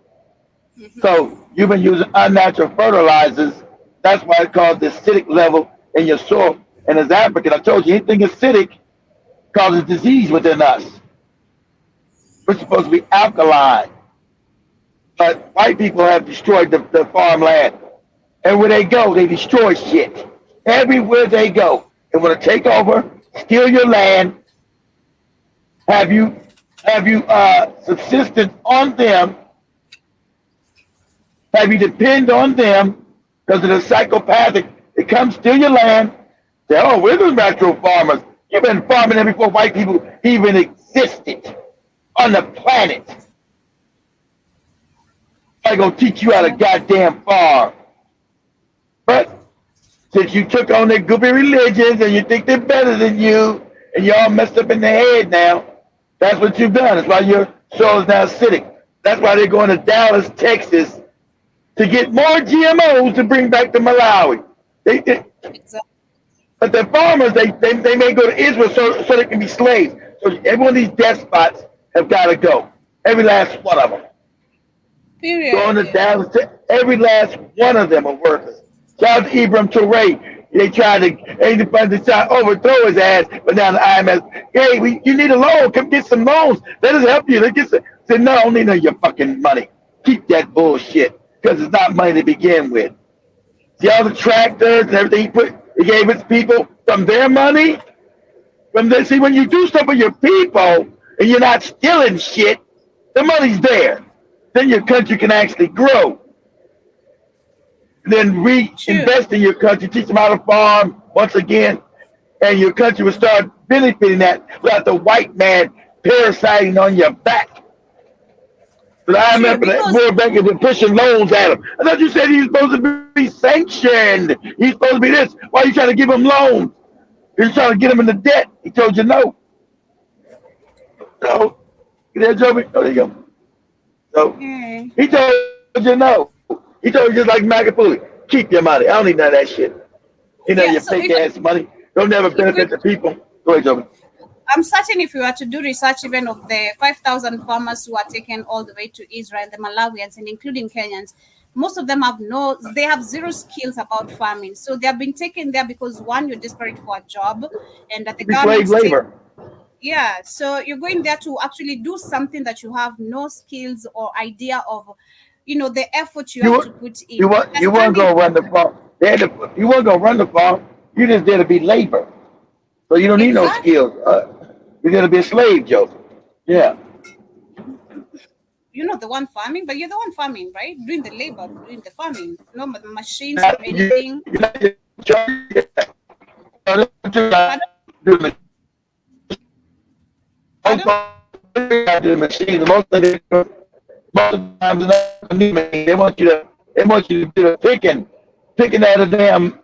Speaker 7: So you've been using unnatural fertilizers. That's why it caused the acidic level in your soil. And as African, I told you, anything acidic causes disease within us. We're supposed to be alkaline. But white people have destroyed the farmland. And where they go, they destroy shit. Everywhere they go, they want to take over, steal your land, have you subsistence on them, have you depend on them because of the psychopathic. They come steal your land. Say, oh, we're the natural farmers. You've been farming there before white people even existed on the planet. I'm gonna teach you how to goddamn farm. But since you took on their goofy religions and you think they're better than you, and you're all messed up in the head now, that's what you've done. That's why your soil is now acidic. That's why they're going to Dallas, Texas, to get more GMOs to bring back to Malawi. But the farmers, they may go to Israel so they can be slaves. So every one of these despots have got to go. Every last one of them.
Speaker 4: Period.
Speaker 7: Going to Dallas, every last one of them are worthless. Shout out to Ibram Toure. They tried to overthrow his ass, but now the IMF, hey, you need a loan. Come get some loans. Let us help you. Let's get some. Said, no, I don't need none of your fucking money. Keep that bullshit, because it's not money to begin with. See all the tractors and everything he gave his people from their money? See, when you do stuff for your people and you're not stealing shit, the money's there. Then your country can actually grow. Then reinvest in your country, teach them how to farm once again, and your country will start benefiting that without the white man parasiting on your back. But I remember that World Bank has been pushing loans at him. I thought you said he's supposed to be sanctioned. He's supposed to be this. Why are you trying to give him loans? You're trying to get him into debt. He told you no. So, you there, Joby? Oh, there you go. So, he told you no. He told you just like Magafuli, keep your money. I don't need none of that shit. You know, your fake ass money. Don't never benefit the people. Go ahead, Joby.
Speaker 4: I'm certain if we were to do research even of the 5,000 farmers who are taken all the way to Israel, the Malawians, and including Kenyans, most of them they have zero skills about farming. So they have been taken there because, one, you're desperate for a job, and that the government
Speaker 7: slave labor.
Speaker 4: Yeah, so you're going there to actually do something that you have no skills or idea of, the effort you have to put in.
Speaker 7: You weren't going to run the farm. You weren't going to run the farm. You just there to be labor. So you don't need no skills. You're going to be a slave, Joe. Yeah.
Speaker 4: You're not the one farming, but you're the one farming, right? Doing the labor, doing the farming. No machines or anything. The machine. Most of the times they want you to do the picking out of damn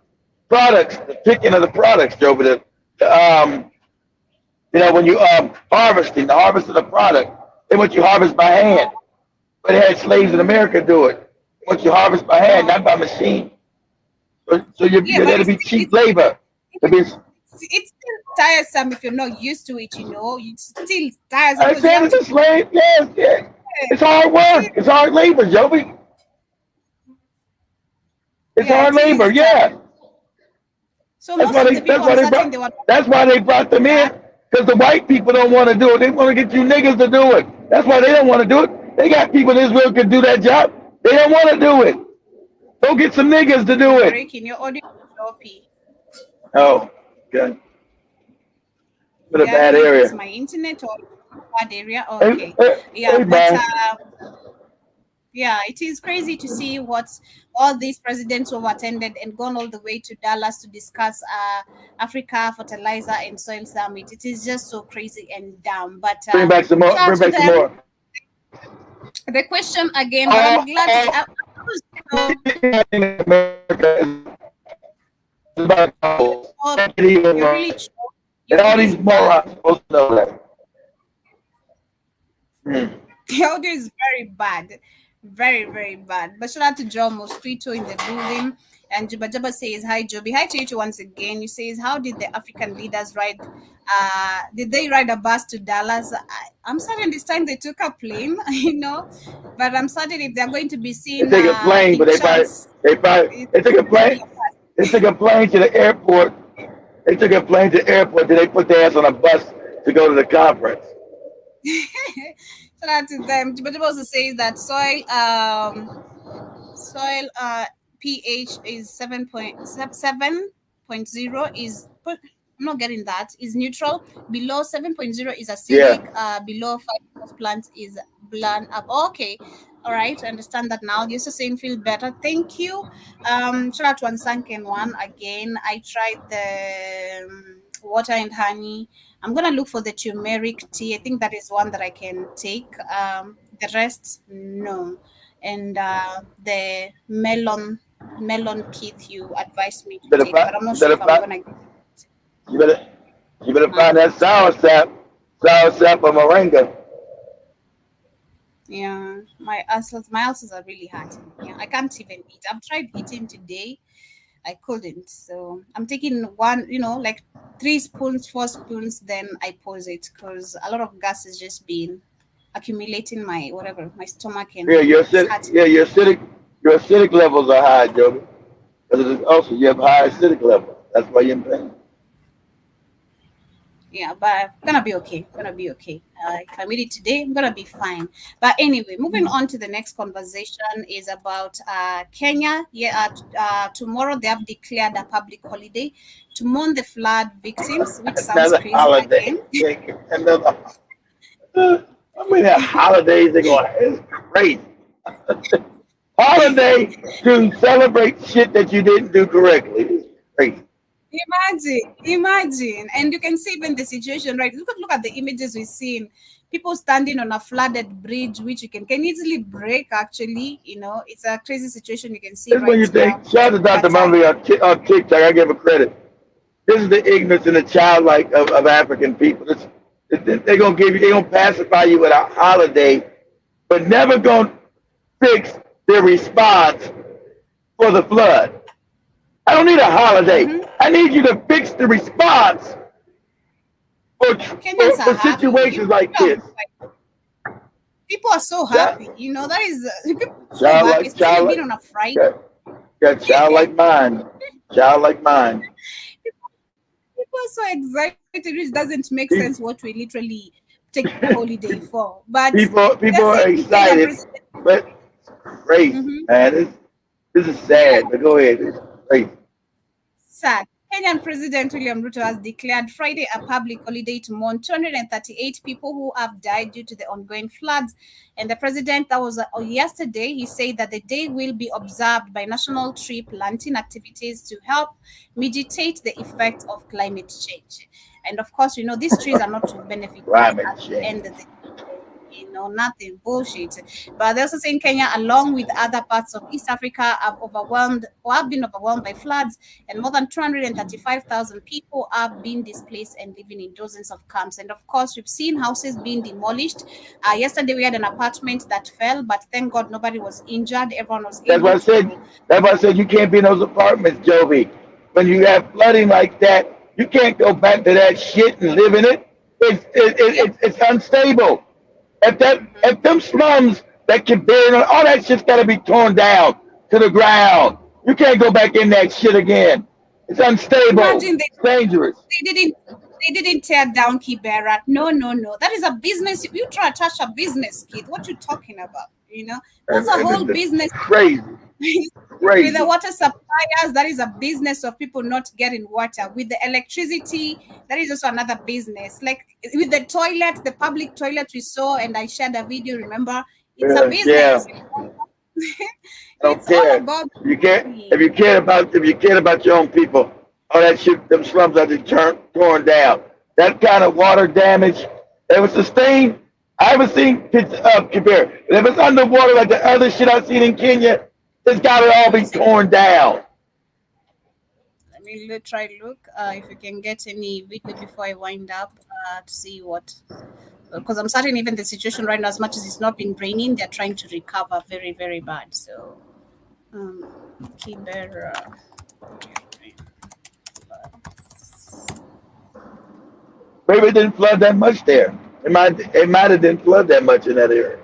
Speaker 4: products, the picking of the products, Joe. But when you the harvest of the product, they want you harvest by hand. But they had slaves in America do it.
Speaker 7: Once you harvest by hand,
Speaker 4: No.
Speaker 7: not by machine. So
Speaker 4: Yeah,
Speaker 7: you're
Speaker 4: but
Speaker 7: there to
Speaker 4: it's
Speaker 7: be
Speaker 4: still
Speaker 7: cheap labor. To be,
Speaker 4: it's still tiresome if you're not used to it. It's still tiresome
Speaker 7: I
Speaker 4: because you
Speaker 7: said
Speaker 4: have
Speaker 7: it's
Speaker 4: to.
Speaker 7: a slave. Yes, yes. It's hard
Speaker 4: It is.
Speaker 7: work. It's hard labor, Joey. It's
Speaker 4: Yeah,
Speaker 7: hard
Speaker 4: it
Speaker 7: labor.
Speaker 4: is
Speaker 7: Yeah.
Speaker 4: tiresome. So most of the people,
Speaker 7: That's
Speaker 4: I'm
Speaker 7: why they
Speaker 4: certain
Speaker 7: brought
Speaker 4: they were
Speaker 7: that's why they brought them
Speaker 4: that.
Speaker 7: in. Because the white people don't want to do it. They want to get you niggas to do it. That's why they don't want to do it. They got people in Israel can do that job. They don't want to do it. Go get some niggas to
Speaker 4: You're
Speaker 7: do it.
Speaker 4: breaking your audio, choppy.
Speaker 7: Oh, okay. In a
Speaker 4: Yeah, I don't
Speaker 7: bad
Speaker 4: know if it's
Speaker 7: area.
Speaker 4: my internet or bad area.
Speaker 7: Hey,
Speaker 4: Okay.
Speaker 7: hey,
Speaker 4: Yeah,
Speaker 7: hey,
Speaker 4: but
Speaker 7: man.
Speaker 4: yeah, it is crazy to see what all these presidents who have attended and gone all the way to Dallas to discuss Africa Fertilizer and Soil Summit. It is just so crazy and dumb. But
Speaker 7: Bring back some more.
Speaker 4: shout out
Speaker 7: Bring
Speaker 4: to
Speaker 7: back some
Speaker 4: them.
Speaker 7: more.
Speaker 4: The question again, but I'm
Speaker 7: All,
Speaker 4: glad to see.
Speaker 7: all
Speaker 4: Was, so
Speaker 7: in America is about
Speaker 4: you're
Speaker 7: goals.
Speaker 4: chop,
Speaker 7: Make it even
Speaker 4: you're really
Speaker 7: worse.
Speaker 4: chop,
Speaker 7: And
Speaker 4: your
Speaker 7: all
Speaker 4: audio
Speaker 7: these
Speaker 4: is bad.
Speaker 7: morons are supposed to know that. Hmm.
Speaker 4: The audio is very bad. Very, very bad. But shout out to Joe Mosquito in the building. And Juba Jaba says, hi, Joby. Hi to you too once again. You says, how did the African leaders ride? Did they ride a bus to Dallas? I'm certain this time they took a plane, but I'm certain if they're going to be
Speaker 7: They
Speaker 4: seeing
Speaker 7: take a plane, but
Speaker 4: King Charles, it's
Speaker 7: they took a
Speaker 4: going to be
Speaker 7: plane.
Speaker 4: a bus.
Speaker 7: They took a plane to the airport. They took a plane to the airport. Then they put their ass on a bus to go to the conference.
Speaker 4: Shout out to them. Juba Jaba also says that soil pH is 7.0 I'm not getting that, is neutral. Below 7.0 is
Speaker 7: Yeah.
Speaker 4: acidic. Below 5 most plants is bland up. Okay. All right, I understand that now. You're also saying feel better. Thank you. Shout out to Unsunken One again. I tried the water and honey. I'm gonna look for the turmeric tea. I think that is one that I can take. The rest, no. And the melon kit you advised me to
Speaker 7: You better
Speaker 4: take,
Speaker 7: find.
Speaker 4: but I'm not
Speaker 7: You
Speaker 4: sure
Speaker 7: better
Speaker 4: if I'm
Speaker 7: find.
Speaker 4: gonna get
Speaker 7: You better. You better
Speaker 4: my
Speaker 7: find that sour sap or moringa.
Speaker 4: yeah, my ulcers are really hurting. Yeah, I can't even eat. I've tried eating today. I couldn't. So I'm taking one, like 3 spoons, 4 spoons, then I pause it because a lot of gas is just being accumulating my whatever, my stomach,
Speaker 7: Yeah,
Speaker 4: and it's hurting me.
Speaker 7: your acidic levels are high, Joby. Because also you have high
Speaker 4: Yeah.
Speaker 7: acidic levels. That's why you're in pain.
Speaker 4: Yeah, but gonna be okay. Gonna be okay. If I made it today, I'm gonna be fine. But anyway, moving on to the next conversation is about Kenya. Yeah, tomorrow they have declared a public holiday to mourn the flood victims, which sounds
Speaker 7: Another
Speaker 4: crazy again.
Speaker 7: holiday. Another. How many holidays they going? It's crazy. Holiday to celebrate shit that you didn't do correctly. It's crazy.
Speaker 4: Imagine, and you can see even the situation, right? Look at the images we've seen. People standing on a flooded bridge, which you can easily break. Actually, it's a crazy situation you can see
Speaker 7: This is when
Speaker 4: right
Speaker 7: you
Speaker 4: here.
Speaker 7: think, shout out to Dr.
Speaker 4: But
Speaker 7: Mumley on TikTok, I give her credit. This is the ignorance and the childlike of African people. They're gonna they're gonna pacify you with a holiday, but never gonna fix their response for the flood. I don't need a holiday.
Speaker 4: mhm,
Speaker 7: I need you to fix the response
Speaker 4: Kenyans are
Speaker 7: for
Speaker 4: happy.
Speaker 7: situations like this.
Speaker 4: People are so
Speaker 7: Child,
Speaker 4: happy. That is people are so
Speaker 7: child
Speaker 4: happy,
Speaker 7: like
Speaker 4: especially
Speaker 7: child
Speaker 4: being
Speaker 7: like
Speaker 4: on a Friday.
Speaker 7: got, got child like mine. Child like mine.
Speaker 4: People are so excited, which doesn't make
Speaker 7: Pe-
Speaker 4: sense what we literally take the holiday for. But
Speaker 7: people
Speaker 4: they're
Speaker 7: are
Speaker 4: saying Kenyan
Speaker 7: excited,
Speaker 4: president.
Speaker 7: but it's crazy,
Speaker 4: Mhm.
Speaker 7: man. This is
Speaker 4: Yeah,
Speaker 7: sad, but go ahead. It's crazy.
Speaker 4: sad. Kenyan President William Ruto has declared Friday a public holiday to mourn 238 people who have died due to the ongoing floods. And the president, that was yesterday, he said that the day will be observed by national tree planting activities to help mitigate the effects of climate change. And of course, these trees are not to benefit us
Speaker 7: Climate
Speaker 4: at the end
Speaker 7: change.
Speaker 4: of the day. Nothing, bullshit. But they're also saying Kenya, along with other parts of East Africa, have been overwhelmed by floods, and more than 235,000 people have been displaced and living in dozens of camps. And of course, we've seen houses being demolished. Yesterday, we had an apartment that fell, but thank God nobody was injured. Everyone was
Speaker 7: That's why I
Speaker 4: able
Speaker 7: said.
Speaker 4: to.
Speaker 7: That's why I said you can't be in those apartments, Jovi. When you have flooding like that, you can't go back to that shit and live in it. It's unstable. If them slums that can bear all that shit's got to be torn down to the ground. You can't go back in that shit again. It's unstable.
Speaker 4: Imagine
Speaker 7: It's dangerous.
Speaker 4: they didn't tear down Kibera. No. That is a business. You try to touch a business, kid. What you talking about? That's a whole business.
Speaker 7: Crazy.
Speaker 4: With the water suppliers, that is a business of people not getting water. With the electricity, that is also another business. Like with the toilet, the public toilet we saw, and I shared a video, remember? It's a business.
Speaker 7: Yeah. Don't care. If you care about your own people, all that shit, them slums are just torn down. That kind of water damage, it was sustained. I haven't seen pictures of Kibera. If it's underwater like the other shit I've seen in Kenya, it's got to all be torn down.
Speaker 4: Let me try to look if you can get any video before I wind up to see what. Because I'm certain even the situation right now, as much as it's not been raining, they're trying to recover very, very bad. So, Kibera.
Speaker 7: Maybe it didn't flood that much there. It might have didn't flood that much in that area.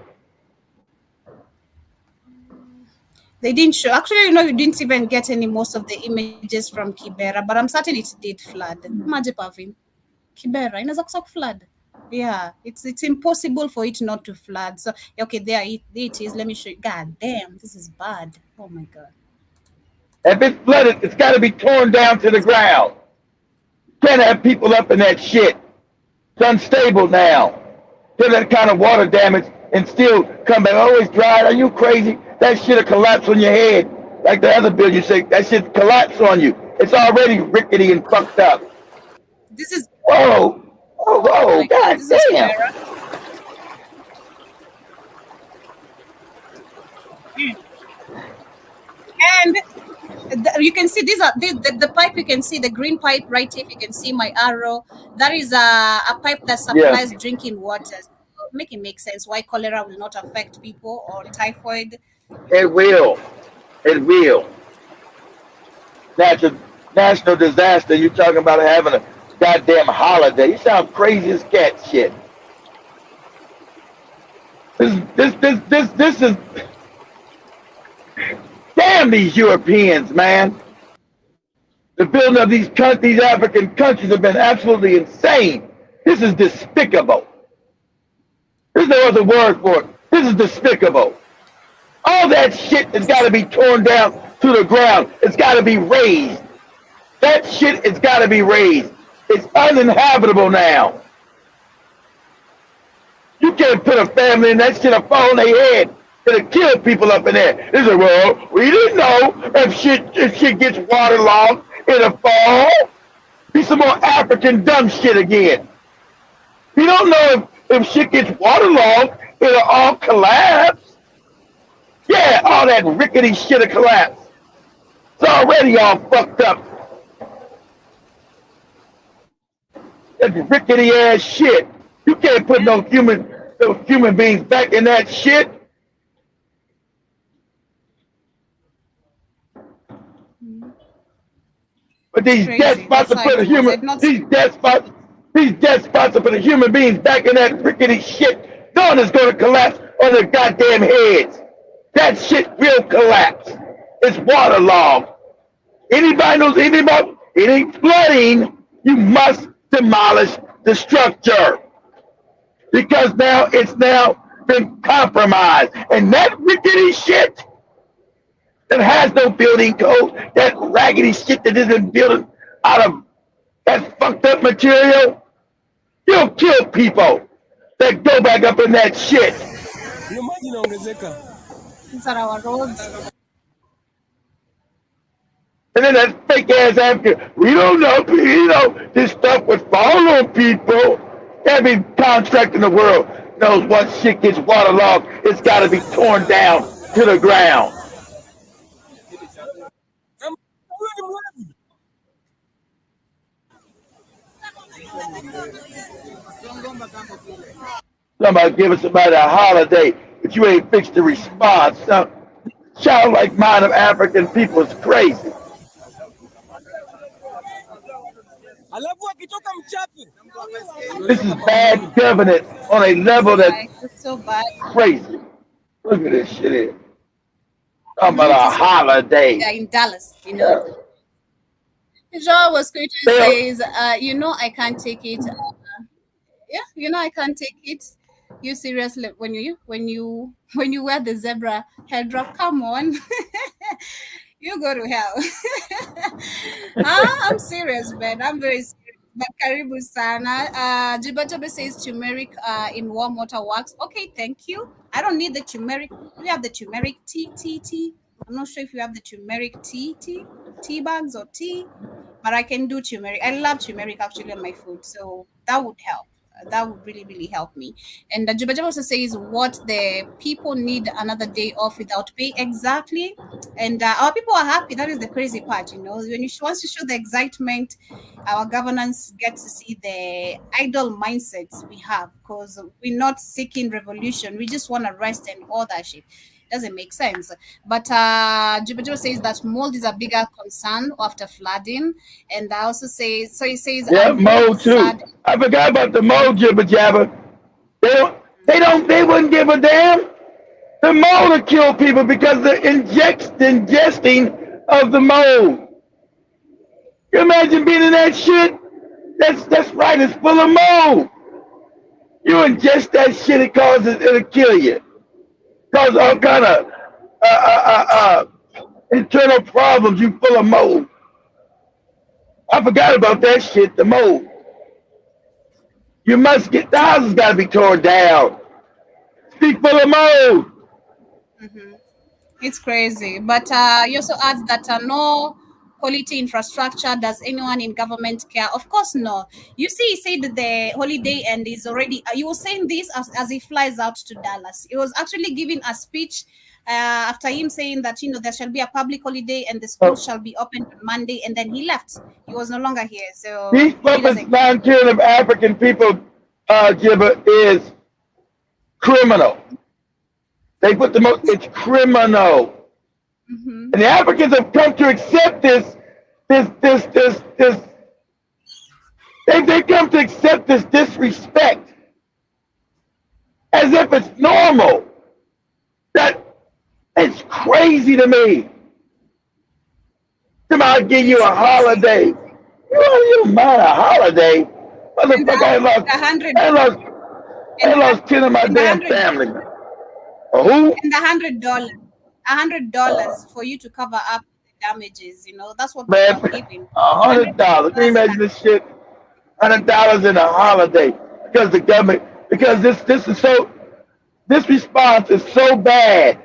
Speaker 4: They didn't show. Actually, you didn't even get most of the images from Kibera, but I'm certain it did flood. Imagine Pavin. Kibera, inaweza kusa flood. Yeah, it's impossible for it not to flood. So, okay, there it is. Let me show you. God damn, this is bad. Oh my God.
Speaker 7: If it's flooded, it's got to be torn down to the ground. You can't have people up in that shit. It's unstable now. Get that kind of water damage and still come back. Always dry. Are you crazy? That shit'll collapse on your head. Like the other bill you say, that shit collapse on you. It's already rickety and fucked up.
Speaker 4: This is
Speaker 7: whoa, God damn.
Speaker 4: And you can see these are the pipe. You can see the green pipe right here. If you can see my arrow, that is a pipe that supplies drinking water. So make it make sense why cholera will not affect people or typhoid.
Speaker 7: It will. National disaster. You talking about having a goddamn holiday? You sound crazy as cat shit. This is. Damn these Europeans, man. The building of these African countries have been absolutely insane. This is despicable. There's no other word for it. This is despicable. All that shit has got to be torn down to the ground. It's got to be raised. That shit has got to be raised. It's uninhabitable now. You can't put a family in that shit a fall on their head. It'll kill people up in there. They say, well, we didn't know if shit gets waterlogged, it'll fall. Be some more African dumb shit again. We don't know if shit gets waterlogged, it'll all collapse. Yeah, all that rickety shit'll collapse. It's already all fucked up. That rickety ass shit. You can't put no human beings back in that shit. But these despots to put a human beings back in that rickety shit, knowing it's going to collapse on their goddamn heads. That shit will collapse. It's waterlogged. Anybody knows anything about it ain't flooding, you must demolish the structure. Because now it's been compromised. And that rickety shit that has no building code, that raggedy shit that isn't built out of that fucked up material, you'll kill people that go back up in that shit.
Speaker 4: These are our roads.
Speaker 7: And then that fake ass African, we don't know, this stuff would fall on people. Every contract in the world, knows once shit gets waterlogged, it's got to be torn down to the ground. Somebody giving somebody a holiday, but you ain't fixed the response. Child like mine of African people is crazy. This is bad governance on a level that's
Speaker 4: Like, it's so bad.
Speaker 7: crazy. Look at this shit here. Talking
Speaker 4: It
Speaker 7: about a
Speaker 4: is
Speaker 7: holiday.
Speaker 4: in Dallas,
Speaker 7: Yeah.
Speaker 4: Jean was quoted
Speaker 7: They-
Speaker 4: says, I can't take it. I can't take it. You seriously when you wear the zebra head wrap, come on. You go to hell. I'm serious, man. I'm very serious. But Karibu Sana. Jibatobe says turmeric in warm water works. Okay, thank you. I don't need the turmeric. We have the turmeric tea. I'm not sure if you have the turmeric tea bags or tea, but I can do turmeric. I love turmeric actually on my food, so that would help. That would really, really help me. And Juba also says what the people need another day off without pay. Exactly. And our people are happy. That is the crazy part, When you wants to show the excitement, our governance gets to see the idle mindsets we have because we're not seeking revolution. We just want to rest and all that shit. Doesn't make sense. But Juba says that mold is a bigger concern after flooding. And I also say, so he says,
Speaker 7: Yeah,
Speaker 4: I'm both
Speaker 7: mold too.
Speaker 4: sad.
Speaker 7: I forgot about the mold jibber jabber. They wouldn't give a damn. The mold will kill people because the ingesting of the mold. You imagine being in that shit? That's right, it's full of mold. You ingest that shit, it'll kill you. Cause all kind of internal problems. You full of mold. I forgot about that shit. The mold. You must get the house has got to be torn down. Speak full of mold.
Speaker 4: It's crazy. But he also adds that no quality infrastructure. Does anyone in government care? Of course, no. You see, he said that the holiday end is already. He was saying this as he flies out to Dallas. He was actually giving a speech after him saying that there shall be a public holiday and the schools shall be opened on Monday, and then he left. He was no longer here. So
Speaker 7: These
Speaker 4: he
Speaker 7: weapons
Speaker 4: doesn't.
Speaker 7: non-killing of African people, Gibber, is criminal. They put the most. It's criminal. And the Africans have come to accept this. They've come to accept this disrespect as if it's normal. That it's crazy to me. Come on, give you a holiday. You don't mind a holiday, motherfucker. I lost 10 of my damn family. Who?
Speaker 4: And $100 for you to cover up the damages. That's what
Speaker 7: Man,
Speaker 4: people are giving.
Speaker 7: $100. Can you imagine this shit? $100 in a holiday because the government, because this is so, this response is so bad,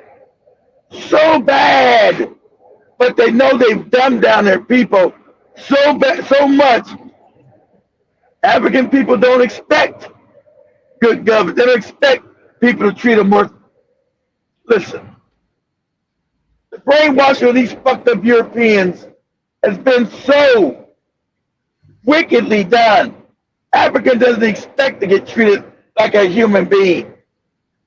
Speaker 7: but they know they've dumbed down their people so bad, so much. African people don't expect good government. They don't expect people to treat them more. Listen, the brainwashing of these fucked up Europeans has been so wickedly done. African doesn't expect to get treated like a human being.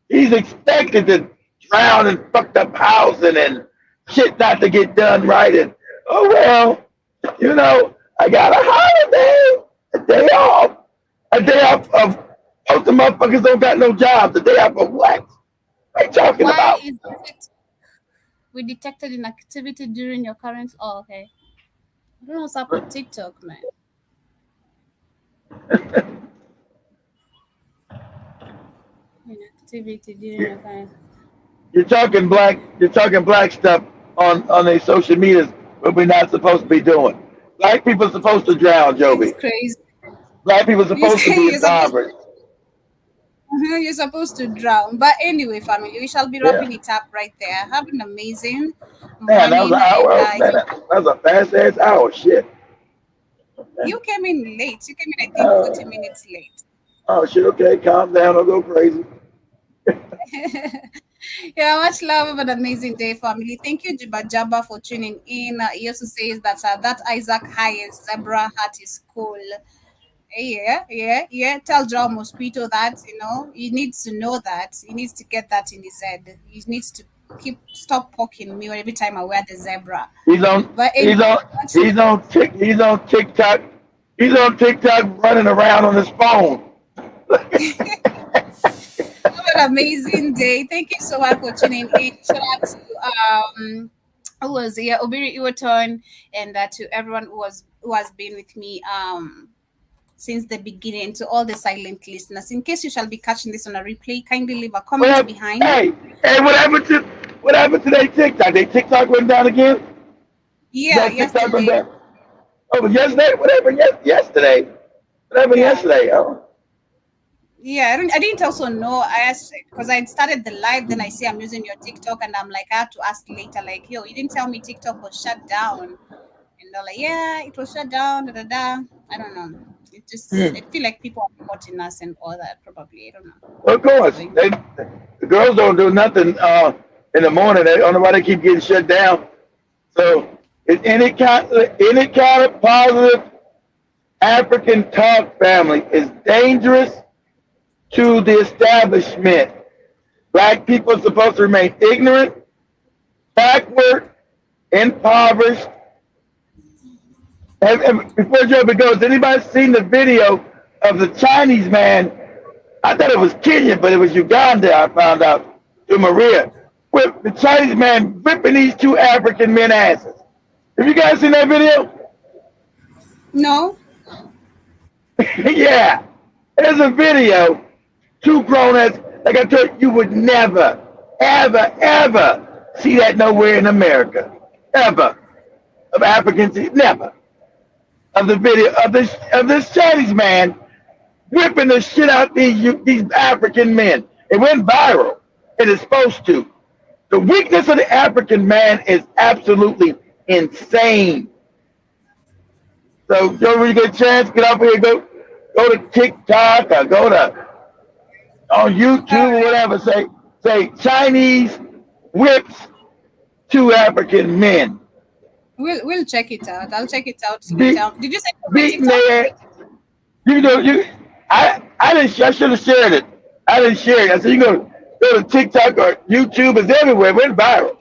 Speaker 7: He's expected to drown in fucked up housing and shit not to get done right. And, oh, well, I got a holiday, a day off of most of the motherfuckers don't got no jobs. A day off of what? What are you talking about?
Speaker 4: Why is it we detected inactivity during your current? Oh, okay. I don't know what's up with TikTok, man. Inactivity during your current.
Speaker 7: You're talking black stuff on these social medias, what we're not supposed to be doing. Black people are supposed to drown, Joby.
Speaker 4: It's crazy.
Speaker 7: Black people are supposed to be impoverished.
Speaker 4: You're supposed to drown. But anyway, family, we shall be wrapping it up right there. Have an amazing
Speaker 7: Man, that was
Speaker 4: morning.
Speaker 7: an hour. Man, that was a fast ass hour. Shit.
Speaker 4: You came in late. You came in, I think, 40 minutes late.
Speaker 7: Oh shit. Okay, calm down. Don't go crazy.
Speaker 4: Yeah, much love. Have an amazing day, family. Thank you, Jiba Jabba, for tuning in. He also says that Isaac Hayes zebra hat is cool. Yeah. Tell Joe Mosquito that he needs to know that he needs to get that in his head. He needs to stop poking me every time I wear the zebra.
Speaker 7: He's on.
Speaker 4: But anyway,
Speaker 7: He's on.
Speaker 4: much
Speaker 7: He's on. He's on TikTok. He's on TikTok running around on his phone.
Speaker 4: have an amazing day. Thank you so much for tuning in. Shout out to who was here, Obiri Iwaton, and to everyone who has been with me since the beginning, to all the silent listeners. In case you shall be catching this on a replay, kindly leave a comment behind.
Speaker 7: Hey, what happened to their TikTok? Their TikTok went down again?
Speaker 4: Yeah,
Speaker 7: TikTok went
Speaker 4: yesterday.
Speaker 7: down? Oh, but yesterday? Whatever, yesterday. What happened
Speaker 4: Yeah.
Speaker 7: yesterday? Oh.
Speaker 4: Yeah, I didn't also know. I asked because I started the live, then I see I'm using your TikTok, and I'm like, I have to ask later, like, yo, you didn't tell me TikTok was shut down. And they're like, yeah, it was shut down, da da da. I don't know. I feel like people are reporting us and all that, probably. I don't know.
Speaker 7: Of course. The girls don't do nothing in the morning. They don't know why they keep getting shut down. So if any kind of positive African talk family is dangerous to the establishment. Black people are supposed to remain ignorant, backward, impoverished. And before Joe goes, anybody seen the video of the Chinese man? I thought it was Kenya, but it was Uganda. I found out through Maria. With the Chinese man whipping these two African men asses. Have you guys seen that video?
Speaker 4: No.
Speaker 7: Yeah. There's a video. Two grown ass. Like I told you, you would never, ever, ever see that nowhere in America. Ever. Of Africans, never. Of the video of this Chinese man whipping the shit out these African men. It went viral. It is supposed to. The weakness of the African man is absolutely insane. So, Joe, when you get a chance, get up here, go to TikTok or go to on YouTube or whatever. Say Chinese whips two African men.
Speaker 4: We'll check it out. I'll check it out. Did you say
Speaker 7: Beating their ass. I should have shared it. I didn't share it. I said you go to TikTok or YouTube. It's everywhere. It went viral.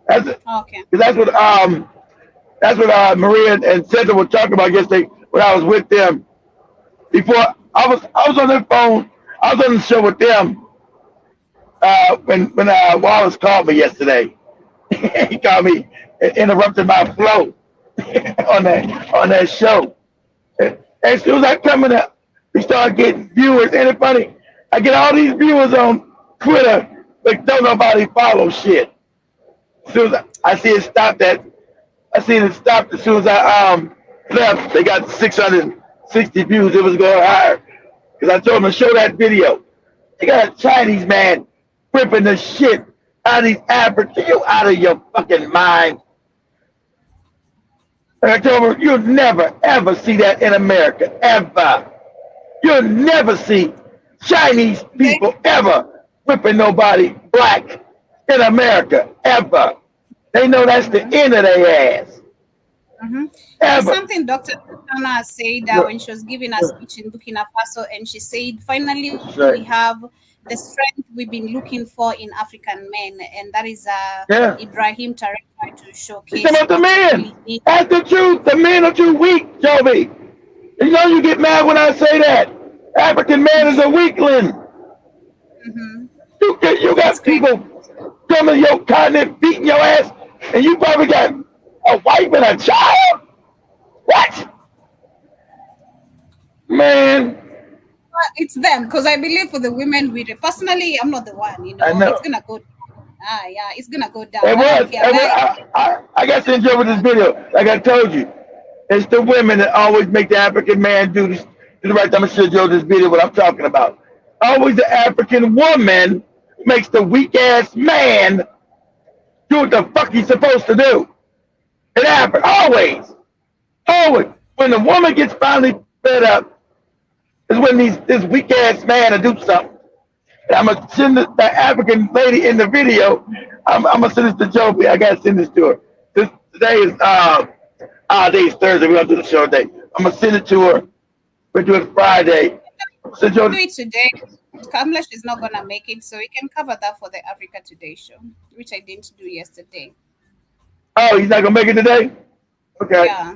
Speaker 7: That's it.
Speaker 4: Okay.
Speaker 7: That's what Maria and Sandra were talking about yesterday when I was with them. Before I was on their phone. I was on the show with them when Wallace called me yesterday. He called me and interrupted my flow on that show. And as soon as I come in, we start getting viewers. And it's funny, I get all these viewers on Twitter, but don't nobody follow shit. As soon as I see it stopped as soon as I left. They got 660 views. It was going higher because I told them to show that video. They got a Chinese man whipping the shit out of these Africans. You out of your fucking mind. And I told them, you'll never, ever see that in America, ever. You'll never see Chinese people ever whipping nobody black in America, ever. They know that's the end of their ass.
Speaker 4: Mm-hmm. There's something Dr. Tana said when she was giving us speech in Burkina Faso, and she said, finally, we have the strength we've been looking for in African men, and that is Ibrahim Tarek tried to showcase.
Speaker 7: It's about the men. That's the truth. The men are too weak, Joby. You know you get mad when I say that. African man is a weakling.
Speaker 4: Mm-hmm.
Speaker 7: You got people coming to your continent beating your ass, and you probably got a wife and a child? What? Man.
Speaker 4: It's them, because I believe for the women with it. Personally, I'm not the one,
Speaker 7: I know.
Speaker 4: It's gonna go down. Yeah, it's gonna go down.
Speaker 7: I got to enjoy with this video. Like I told you, it's the women that always make the African man do the right time. I should show this video what I'm talking about. Always the African woman makes the weak ass man do what the fuck he's supposed to do. It happens always. Always. When the woman gets finally fed up, is when this weak ass man to do something. And I'm gonna send the African lady in the video. I'm gonna send this to Joby. I gotta send this to her. Today is today is Thursday. We're gonna do the show today. I'm gonna send it to her. We're doing Friday.
Speaker 4: Do it today. Kamlesh is not gonna make it, so we can cover that for the Africa Today show, which I didn't do yesterday.
Speaker 7: Oh, he's not gonna make it today? Okay.
Speaker 4: Yeah.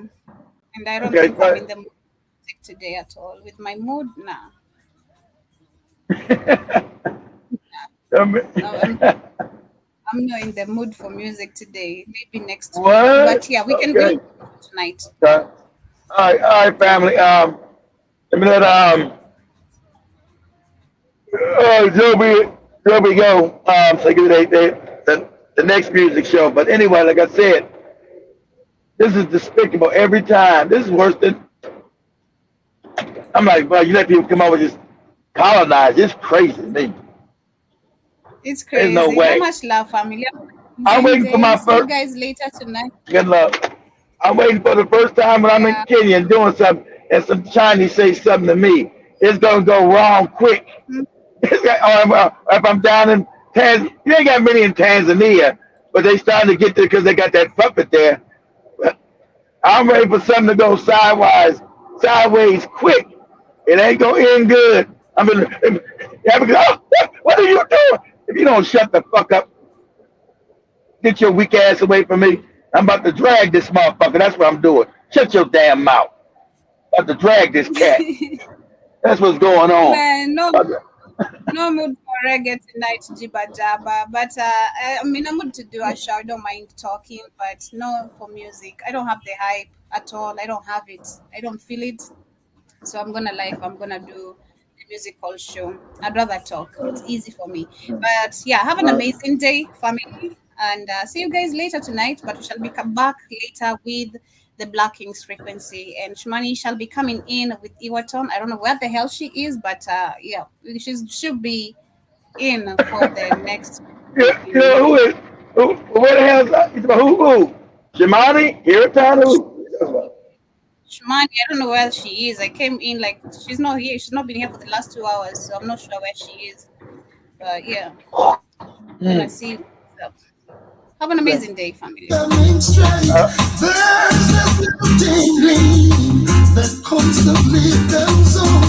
Speaker 4: And I don't think I'm in the mood today at all. With my mood, nah. I'm not in the mood for music today. Maybe next week. But yeah, we can go tonight.
Speaker 7: Okay. All right, family. Let me let Joby go. So give the next music show. But anyway, like I said, this is despicable every time. This is worse than. I'm like, bro, you let people come over and just colonize. It's crazy to me.
Speaker 4: It's crazy.
Speaker 7: There's no way.
Speaker 4: How much love, family?
Speaker 7: I'm waiting for my first.
Speaker 4: You guys later tonight.
Speaker 7: Good luck. I'm waiting for the first time when I'm in Kenya and doing something, and some Chinese say something to me. It's gonna go wrong quick. If I'm down in Tanzania, you ain't got many in Tanzania, but they starting to get there because they got that puppet there. But I'm ready for something to go sideways quick. It ain't gonna end good. What are you doing? If you don't shut the fuck up, get your weak ass away from me. I'm about to drag this motherfucker. That's what I'm doing. Shut your damn mouth. I'm about to drag this cat. That's what's going on.
Speaker 4: Man, no mood for reggae tonight, Jiba Jabba. But I'm in a mood to do a show. I don't mind talking, but no for music. I don't have the hype at all. I don't have it. I don't feel it. So I'm gonna do the musical show. I'd rather talk. It's easy for me. But yeah, have an amazing day, family. And see you guys later tonight. But we shall be back later with the Black Kings frequency. And Shumani shall be coming in with Ewaton. I don't know where the hell she is, but yeah, she should be in for the next.
Speaker 7: Who? Where the hell is that? Who? Shumani? Ewaton? Who?
Speaker 4: Shumani, I don't know where she is. I came in like she's not here. She's not been here for the last 2 hours, so I'm not sure where she is. But yeah, gonna see. Have an amazing day, family.
Speaker 3: There's that little tingling that constantly goes on.